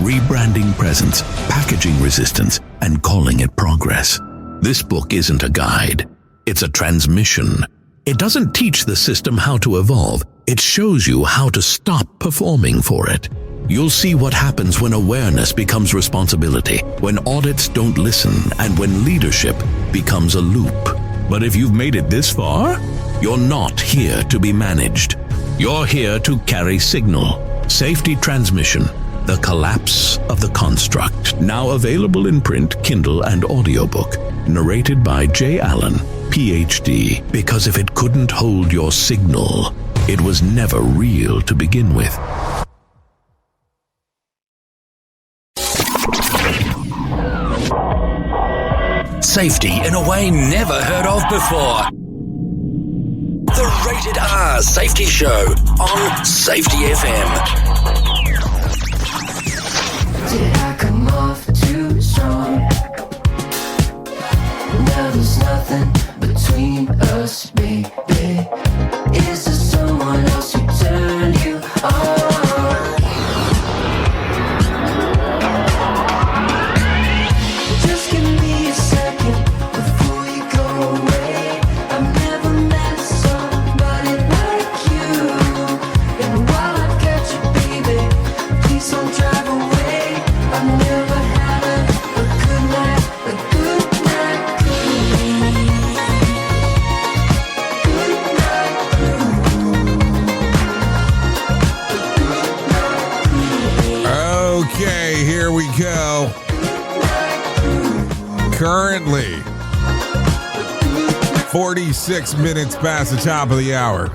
rebranding presence, packaging resistance, and calling it progress. This book isn't a guide. It's a transmission. It doesn't teach the system how to evolve. It shows you how to stop performing for it. You'll see what happens when awareness becomes responsibility, when audits don't listen, and when leadership becomes a loop. But if you've made it this far, you're not here to be managed. You're here to carry signal. Safety Transmission, The Collapse of the Construct. Now available in print, Kindle, and audiobook. Narrated by Jay Allen, PhD. Because if it couldn't hold your signal, it was never real to begin with. Safety in a way never heard of before. The Rated R Safety Show on Safety FM. Did I come off too strong? Now there's nothing between us, baby. Is there someone else who turned you on? Just give me a second before you go away. I've never met somebody like you. And while I've got you, baby, please don't drive away. I've never had a good night, a good night Okay, here we go. Currently, 46 minutes past the top of the hour.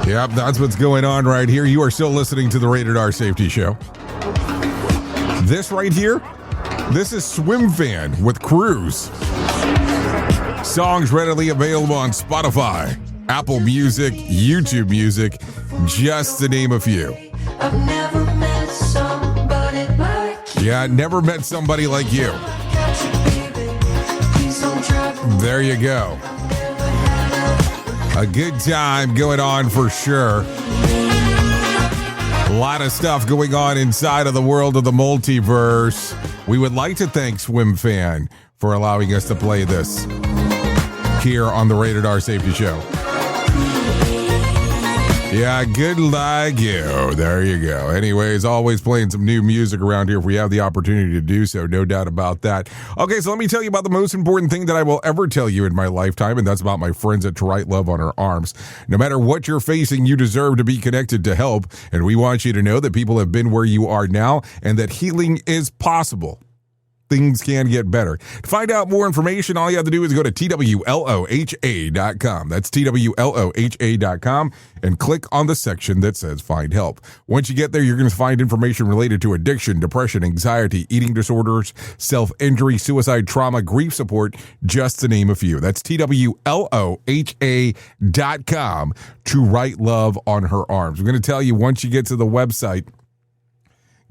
Yep, that's what's going on right here. You are still listening to the Rated R Safety Show. This right here, this is Swim Fan with Cruise. Songs readily available on Spotify, Apple Music, YouTube Music, just to name a few. I've never met somebody like you. Yeah, never met somebody like you. There you go. A good time going on for sure. A lot of stuff going on inside of the world of the multiverse. We would like to thank Swim Fan for allowing us to play this here on the Rated R Safety Show. Yeah, good like you. There you go. Anyways, always playing some new music around here if we have the opportunity to do so. No doubt about that. Okay, so let me tell you about the most important thing that I will ever tell you in my lifetime, and that's about my friends at To Write Love on Her Arms. No matter what you're facing, you deserve to be connected to help, and we want you to know that people have been where you are now and that healing is possible. Things can get better. To find out more information, all you have to do is go to TWLOHA.com. That's TWLOHA.com and click on the section that says Find Help. Once you get there, you're going to find information related to addiction, depression, anxiety, eating disorders, self-injury, suicide, trauma, grief support, just to name a few. That's TWLOHA.com. To Write Love on Her Arms. I'm going to tell you, once you get to the website,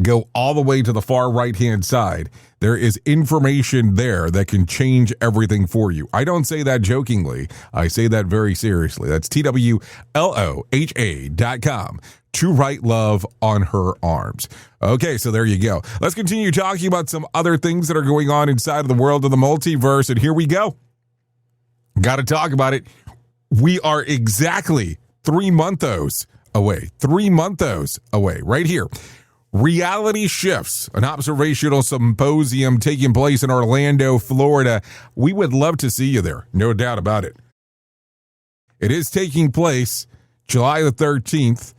go all the way to the far right-hand side. There is information there that can change everything for you. I don't say that jokingly. I say that very seriously. That's TWLOHA.com. To Write Love on Her Arms. Okay, so there you go. Let's continue talking about some other things that are going on inside of the world of the multiverse, and here we go. Got to talk about it. We are exactly 3 months away. 3 months away, right here. Reality Shifts, an observational symposium taking place in Orlando, Florida. We would love to see you there, no doubt about it. It is taking place July the 13th.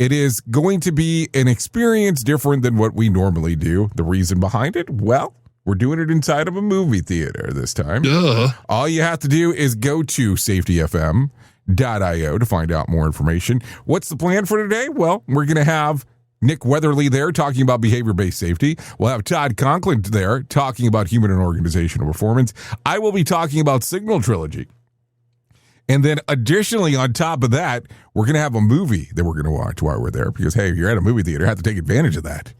It is going to be an experience different than what we normally do. The reason behind it? Well, we're doing it inside of a movie theater this time. Duh. All you have to do is go to safetyfm.io to find out more information. What's the plan for today? Well, we're going to have Nick Weatherly there talking about behavior-based safety. We'll have Todd Conklin there talking about human and organizational performance. I will be talking about Signal Trilogy. And then additionally, on top of that, we're going to have a movie that we're going to watch while we're there because, hey, if you're at a movie theater, you have to take advantage of that.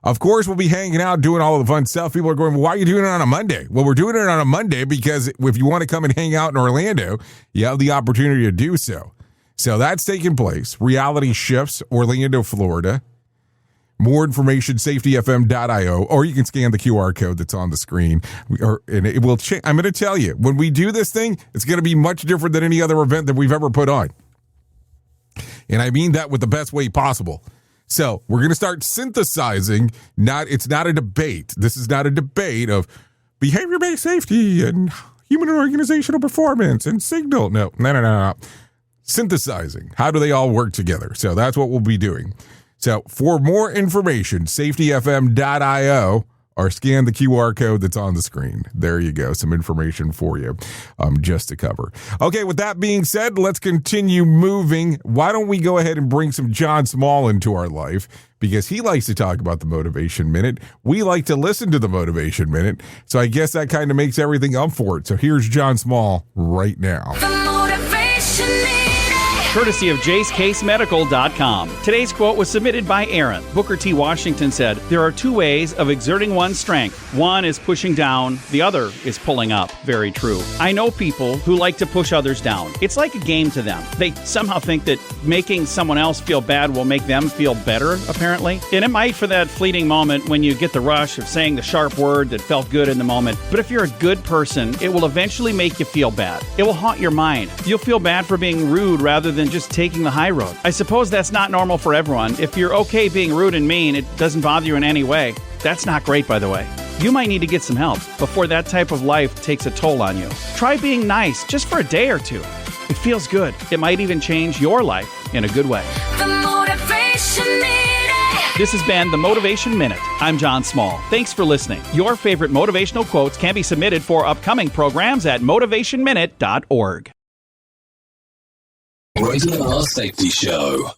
Of course, we'll be hanging out, doing all of the fun stuff. People are going, well, why are you doing it on a Monday? Well, we're doing it on a Monday because if you want to come and hang out in Orlando, you have the opportunity to do so. So that's taking place. Reality Shifts, Orlando, Florida. More information, safetyfm.io, or you can scan the QR code that's on the screen. And it will change. I'm going to tell you, when we do this thing, it's going to be much different than any other event that we've ever put on. And I mean that with the best way possible. So we're going to start synthesizing. It's not a debate. This is not a debate of behavior-based safety and human and organizational performance and signal. No. Synthesizing. How do they all work together? So that's what we'll be doing. So for more information, safetyfm.io or scan the QR code that's on the screen. There you go. Some information for you just to cover. Okay, with that being said, let's continue moving. Why don't we go ahead and bring some John Small into our life? Because he likes to talk about the Motivation Minute. We like to listen to the Motivation Minute. So I guess that kind of makes everything up for it. So here's John Small right now. Courtesy of JaceCaseMedical.com. Today's quote was submitted by Aaron. Booker T. Washington said, "There are two ways of exerting one's strength. One is pushing down, the other is pulling up." Very true. I know people who like to push others down. It's like a game to them. They somehow think that making someone else feel bad will make them feel better, apparently. And it might for that fleeting moment when you get the rush of saying the sharp word that felt good in the moment. But if you're a good person, it will eventually make you feel bad. It will haunt your mind. You'll feel bad for being rude rather than just taking the high road. I suppose that's not normal for everyone. If you're okay being rude and mean, it doesn't bother you in any way. That's not great, by the way. You might need to get some help before that type of life takes a toll on you. Try being nice just for a day or two. It feels good. It might even change your life in a good way. The Motivation Minute. This has been the Motivation Minute. I'm John Small. Thanks for listening. Your favorite motivational quotes can be submitted for upcoming programs at motivationminute.org. Rated R Safety Show.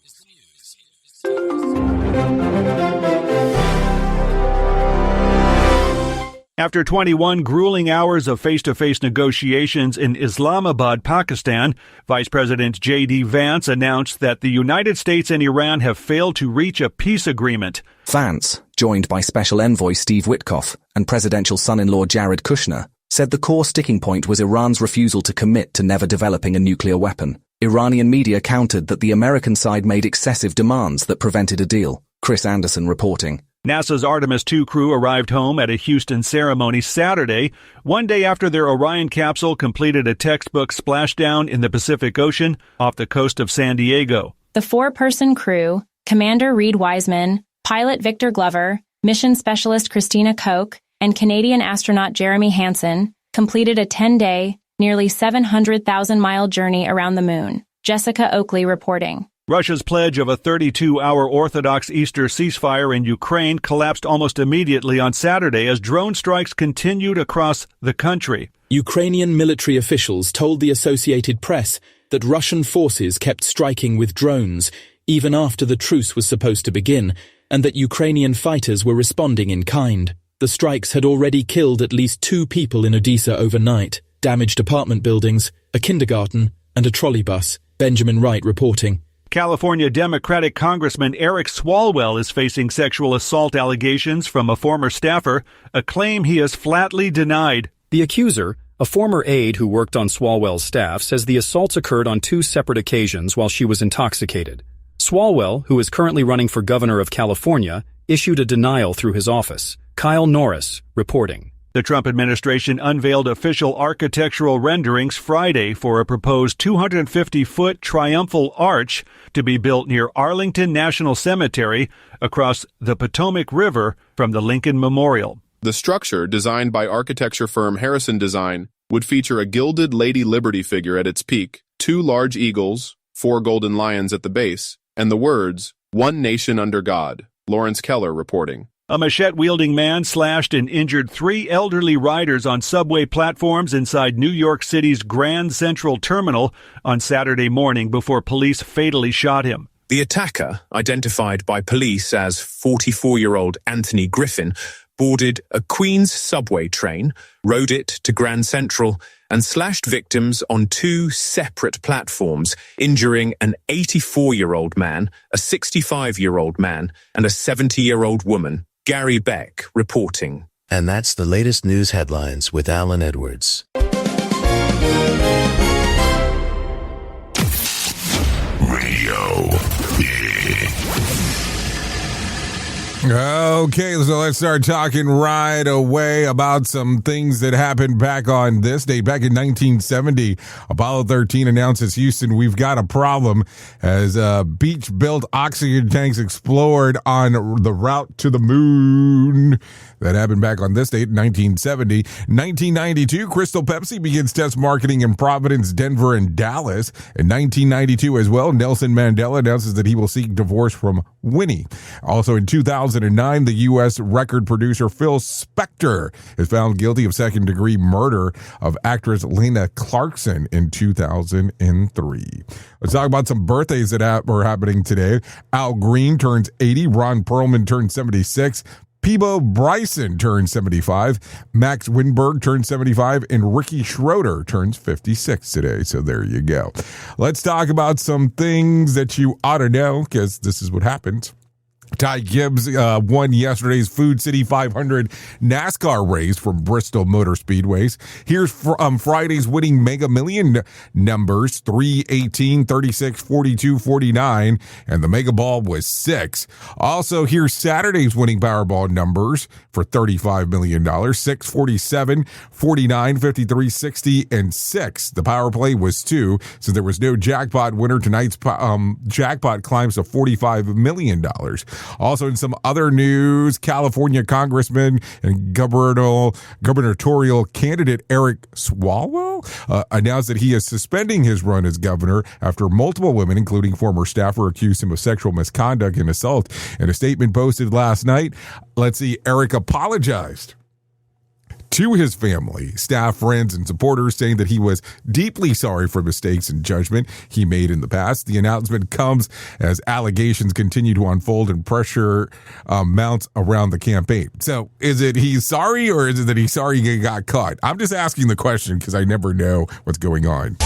After 21 grueling hours of face-to-face negotiations in Islamabad, Pakistan, Vice President J.D. Vance announced that the United States and Iran have failed to reach a peace agreement. Vance, joined by Special Envoy Steve Witkoff and presidential son-in-law Jared Kushner, said the core sticking point was Iran's refusal to commit to never developing a nuclear weapon. Iranian media countered that the American side made excessive demands that prevented a deal. Chris Anderson reporting. NASA's Artemis II crew arrived home at a Houston ceremony Saturday, one day after their Orion capsule completed a textbook splashdown in the Pacific Ocean off the coast of San Diego. The four-person crew, Commander Reed Wiseman, pilot Viktor Glover, mission specialist Christina Koch, and Canadian astronaut Jeremy Hansen, completed a 10-day, nearly 700,000-mile journey around the moon. Jessica Oakley reporting. Russia's pledge of a 32-hour Orthodox Easter ceasefire in Ukraine collapsed almost immediately on Saturday as drone strikes continued across the country. Ukrainian military officials told the Associated Press that Russian forces kept striking with drones even after the truce was supposed to begin, and that Ukrainian fighters were responding in kind. The strikes had already killed at least 2 people in Odessa overnight, damaged apartment buildings, a kindergarten, and a trolley bus. Benjamin Wright reporting. California Democratic Congressman Eric Swalwell is facing sexual assault allegations from a former staffer, a claim he has flatly denied. The accuser, a former aide who worked on Swalwell's staff, says the assaults occurred on 2 separate occasions while she was intoxicated. Swalwell, who is currently running for governor of California, issued a denial through his office. Kyle Norris reporting. The Trump administration unveiled official architectural renderings Friday for a proposed 250-foot triumphal arch to be built near Arlington National Cemetery across the Potomac River from the Lincoln Memorial. The structure, designed by architecture firm Harrison Design, would feature a gilded Lady Liberty figure at its peak, 2 large eagles, 4 golden lions at the base, and the words, "One Nation Under God." Lawrence Keller reporting. A machete-wielding man slashed and injured 3 elderly riders on subway platforms inside New York City's Grand Central Terminal on Saturday morning before police fatally shot him. The attacker, identified by police as 44-year-old Anthony Griffin, boarded a Queens subway train, rode it to Grand Central, and slashed victims on 2 separate platforms, injuring an 84-year-old man, a 65-year-old man, and a 70-year-old woman. Gary Beck reporting. And that's the latest news headlines with Alan Edwards. Radio. Okay, so let's start talking right away about some things that happened back on this date. Back in 1970, Apollo 13 announces, Houston, we've got a problem, as beach-built oxygen tanks explored on the route to the moon. That happened back on this date, 1970. 1992, Crystal Pepsi begins test marketing in Providence, Denver, and Dallas. In 1992 as well, Nelson Mandela announces that he will seek divorce from Winnie. Also in 2009, the U.S. record producer Phil Spector is found guilty of second-degree murder of actress Lena Clarkson in 2003. Let's talk about some birthdays that are happening today. Al Green turns 80. Ron Perlman turns 76. Peebo Bryson turns 75, Max Winberg turns 75, and Ricky Schroeder turns 56 today. So there you go. Let's talk about some things that you ought to know, because this is what happens. Ty Gibbs won yesterday's Food City 500 NASCAR race from Bristol Motor Speedways. Here's Friday's winning Mega Million numbers: 3, 18, 36, 42, 49, and the Mega Ball was 6. Also, here's Saturday's winning Powerball numbers for $35 million: 6, 47, 49, 53, 60, and 6. The power play was 2. Since there was no jackpot winner, tonight's jackpot climbs to $45 million. Also, in some other news, California Congressman and gubernatorial candidate Eric Swalwell announced that he is suspending his run as governor after multiple women, including former staffer, accused him of sexual misconduct and assault. In a statement posted last night, Eric apologized to his family, staff, friends, and supporters, saying that he was deeply sorry for mistakes and judgment he made in the past. The announcement comes as allegations continue to unfold and pressure mounts around the campaign. So is it he's sorry, or is it that he's sorry he got caught? I'm just asking the question because I never know what's going on.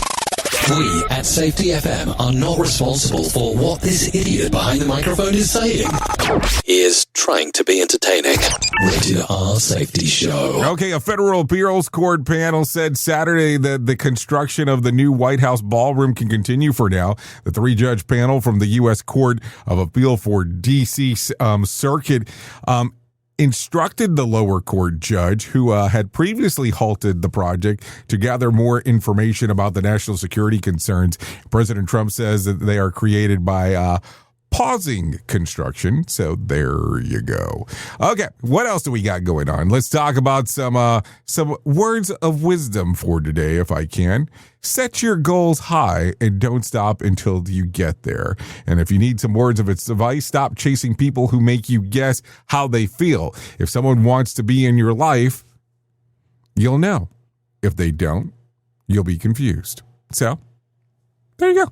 We at Safety FM are not responsible for what this idiot behind the microphone is saying. He is trying to be entertaining. Rated R Safety Show. Okay, a federal appeals court panel said Saturday that the construction of the new White House ballroom can continue for now. The three-judge panel from the U.S. Court of Appeal for D.C. Circuit instructed the lower court judge, who had previously halted the project, to gather more information about the national security concerns. President Trump says that they are created by pausing construction. So there you go. Okay, what else do we got going on? Let's talk about some words of wisdom for today, if I can. Set your goals high and don't stop until you get there. And if you need some words of advice, stop chasing people who make you guess how they feel. If someone wants to be in your life, you'll know. If they don't, you'll be confused. So, there you go.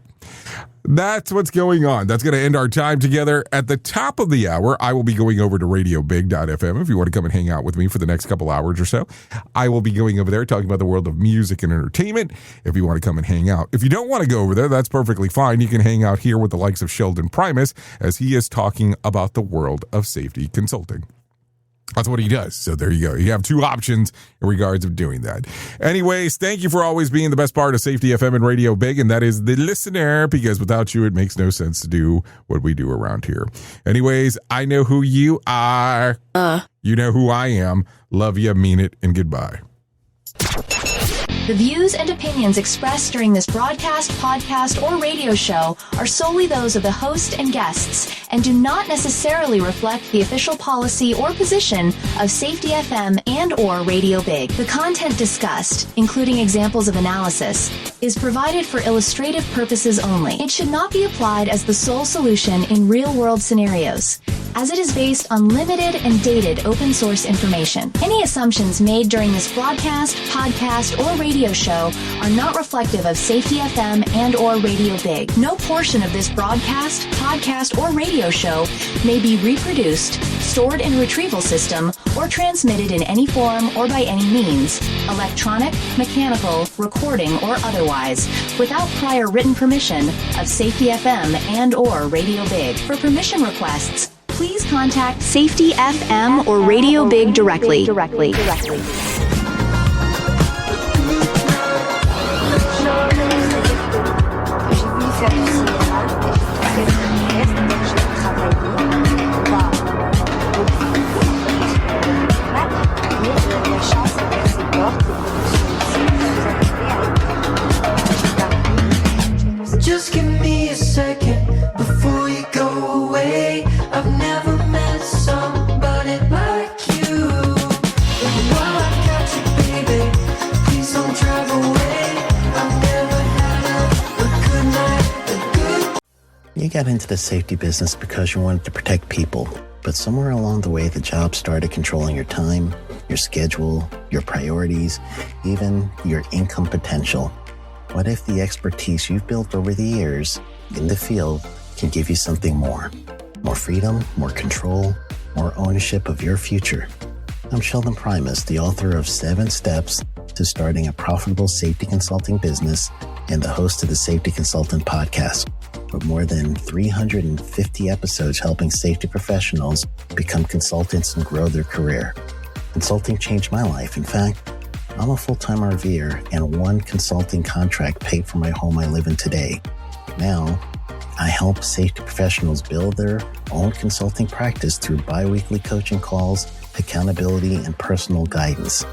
That's what's going on. That's going to end our time together. At the top of the hour, I will be going over to radiobig.fm if you want to come and hang out with me for the next couple hours or so. I will be going over there talking about the world of music and entertainment if you want to come and hang out. If you don't want to go over there, that's perfectly fine. You can hang out here with the likes of Sheldon Primus as he is talking about the world of safety consulting. That's what he does. So there you go. You have two options in regards of doing that. Anyways, thank you for always being the best part of Safety FM and Radio Big, and that is the listener, because without you, it makes no sense to do what we do around here. Anyways, I know who you are. You know who I am. Love you, mean it, and goodbye. The views and opinions expressed during this broadcast, podcast, or radio show are solely those of the host and guests and do not necessarily reflect the official policy or position of Safety FM and or Radio Big. The content discussed, including examples of analysis, is provided for illustrative purposes only. It should not be applied as the sole solution in real-world scenarios, as it is based on limited and dated open source information. Any assumptions made during this broadcast, podcast, or radio show are not reflective of Safety FM and or Radio Big. No portion of this broadcast, podcast, or radio show may be reproduced, stored in a retrieval system, or transmitted in any form or by any means, electronic, mechanical, recording, or otherwise, without prior written permission of Safety FM and or Radio Big. For permission requests, please contact Safety FM or Radio Big directly. Just give me a second before you go away. I've never met somebody like you. And while I got you, baby, please don't drive away. I've never had a good night, You got into the safety business because you wanted to protect people, but somewhere along the way, the job started controlling your time, your schedule, your priorities, even your income potential. What if the expertise you've built over the years in the field can give you something more? More freedom, more control, more ownership of your future. I'm Sheldon Primus, the author of 7 Steps to Starting a Profitable Safety Consulting Business and the host of the Safety Consultant Podcast, with more than 350 episodes helping safety professionals become consultants and grow their career. Consulting changed my life. In fact, I'm a full-time RVer, and one consulting contract paid for my home I live in today. Now, I help safety professionals build their own consulting practice through bi-weekly coaching calls, accountability, and personal guidance.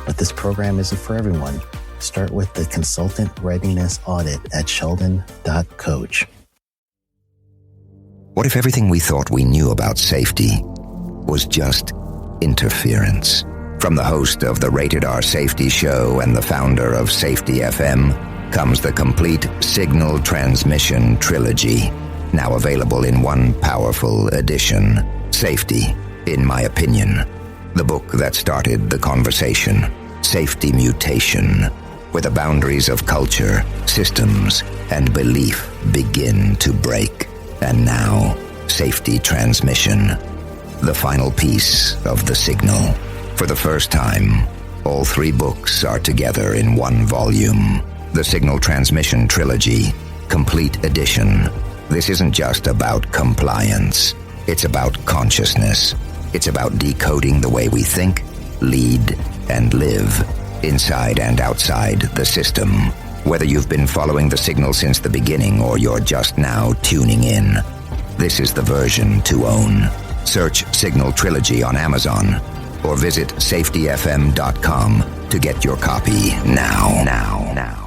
But this program isn't for everyone. Start with the Consultant Readiness Audit at sheldon.coach. What if everything we thought we knew about safety was just interference? From the host of the Rated R Safety Show and the founder of Safety FM comes the complete signal transmission trilogy, now available in one powerful edition. Safety, in my opinion, the book that started the conversation. Safety Mutation, where the boundaries of culture, systems, and belief begin to break. And now, Safety Transmission, the final piece of the signal. For the first time, all 3 books are together in one volume. The Signal Transmission Trilogy, Complete Edition. This isn't just about compliance. It's about consciousness. It's about decoding the way we think, lead, and live, inside and outside the system. Whether you've been following the signal since the beginning or you're just now tuning in, this is the version to own. Search Signal Trilogy on Amazon or visit safetyfm.com to get your copy now.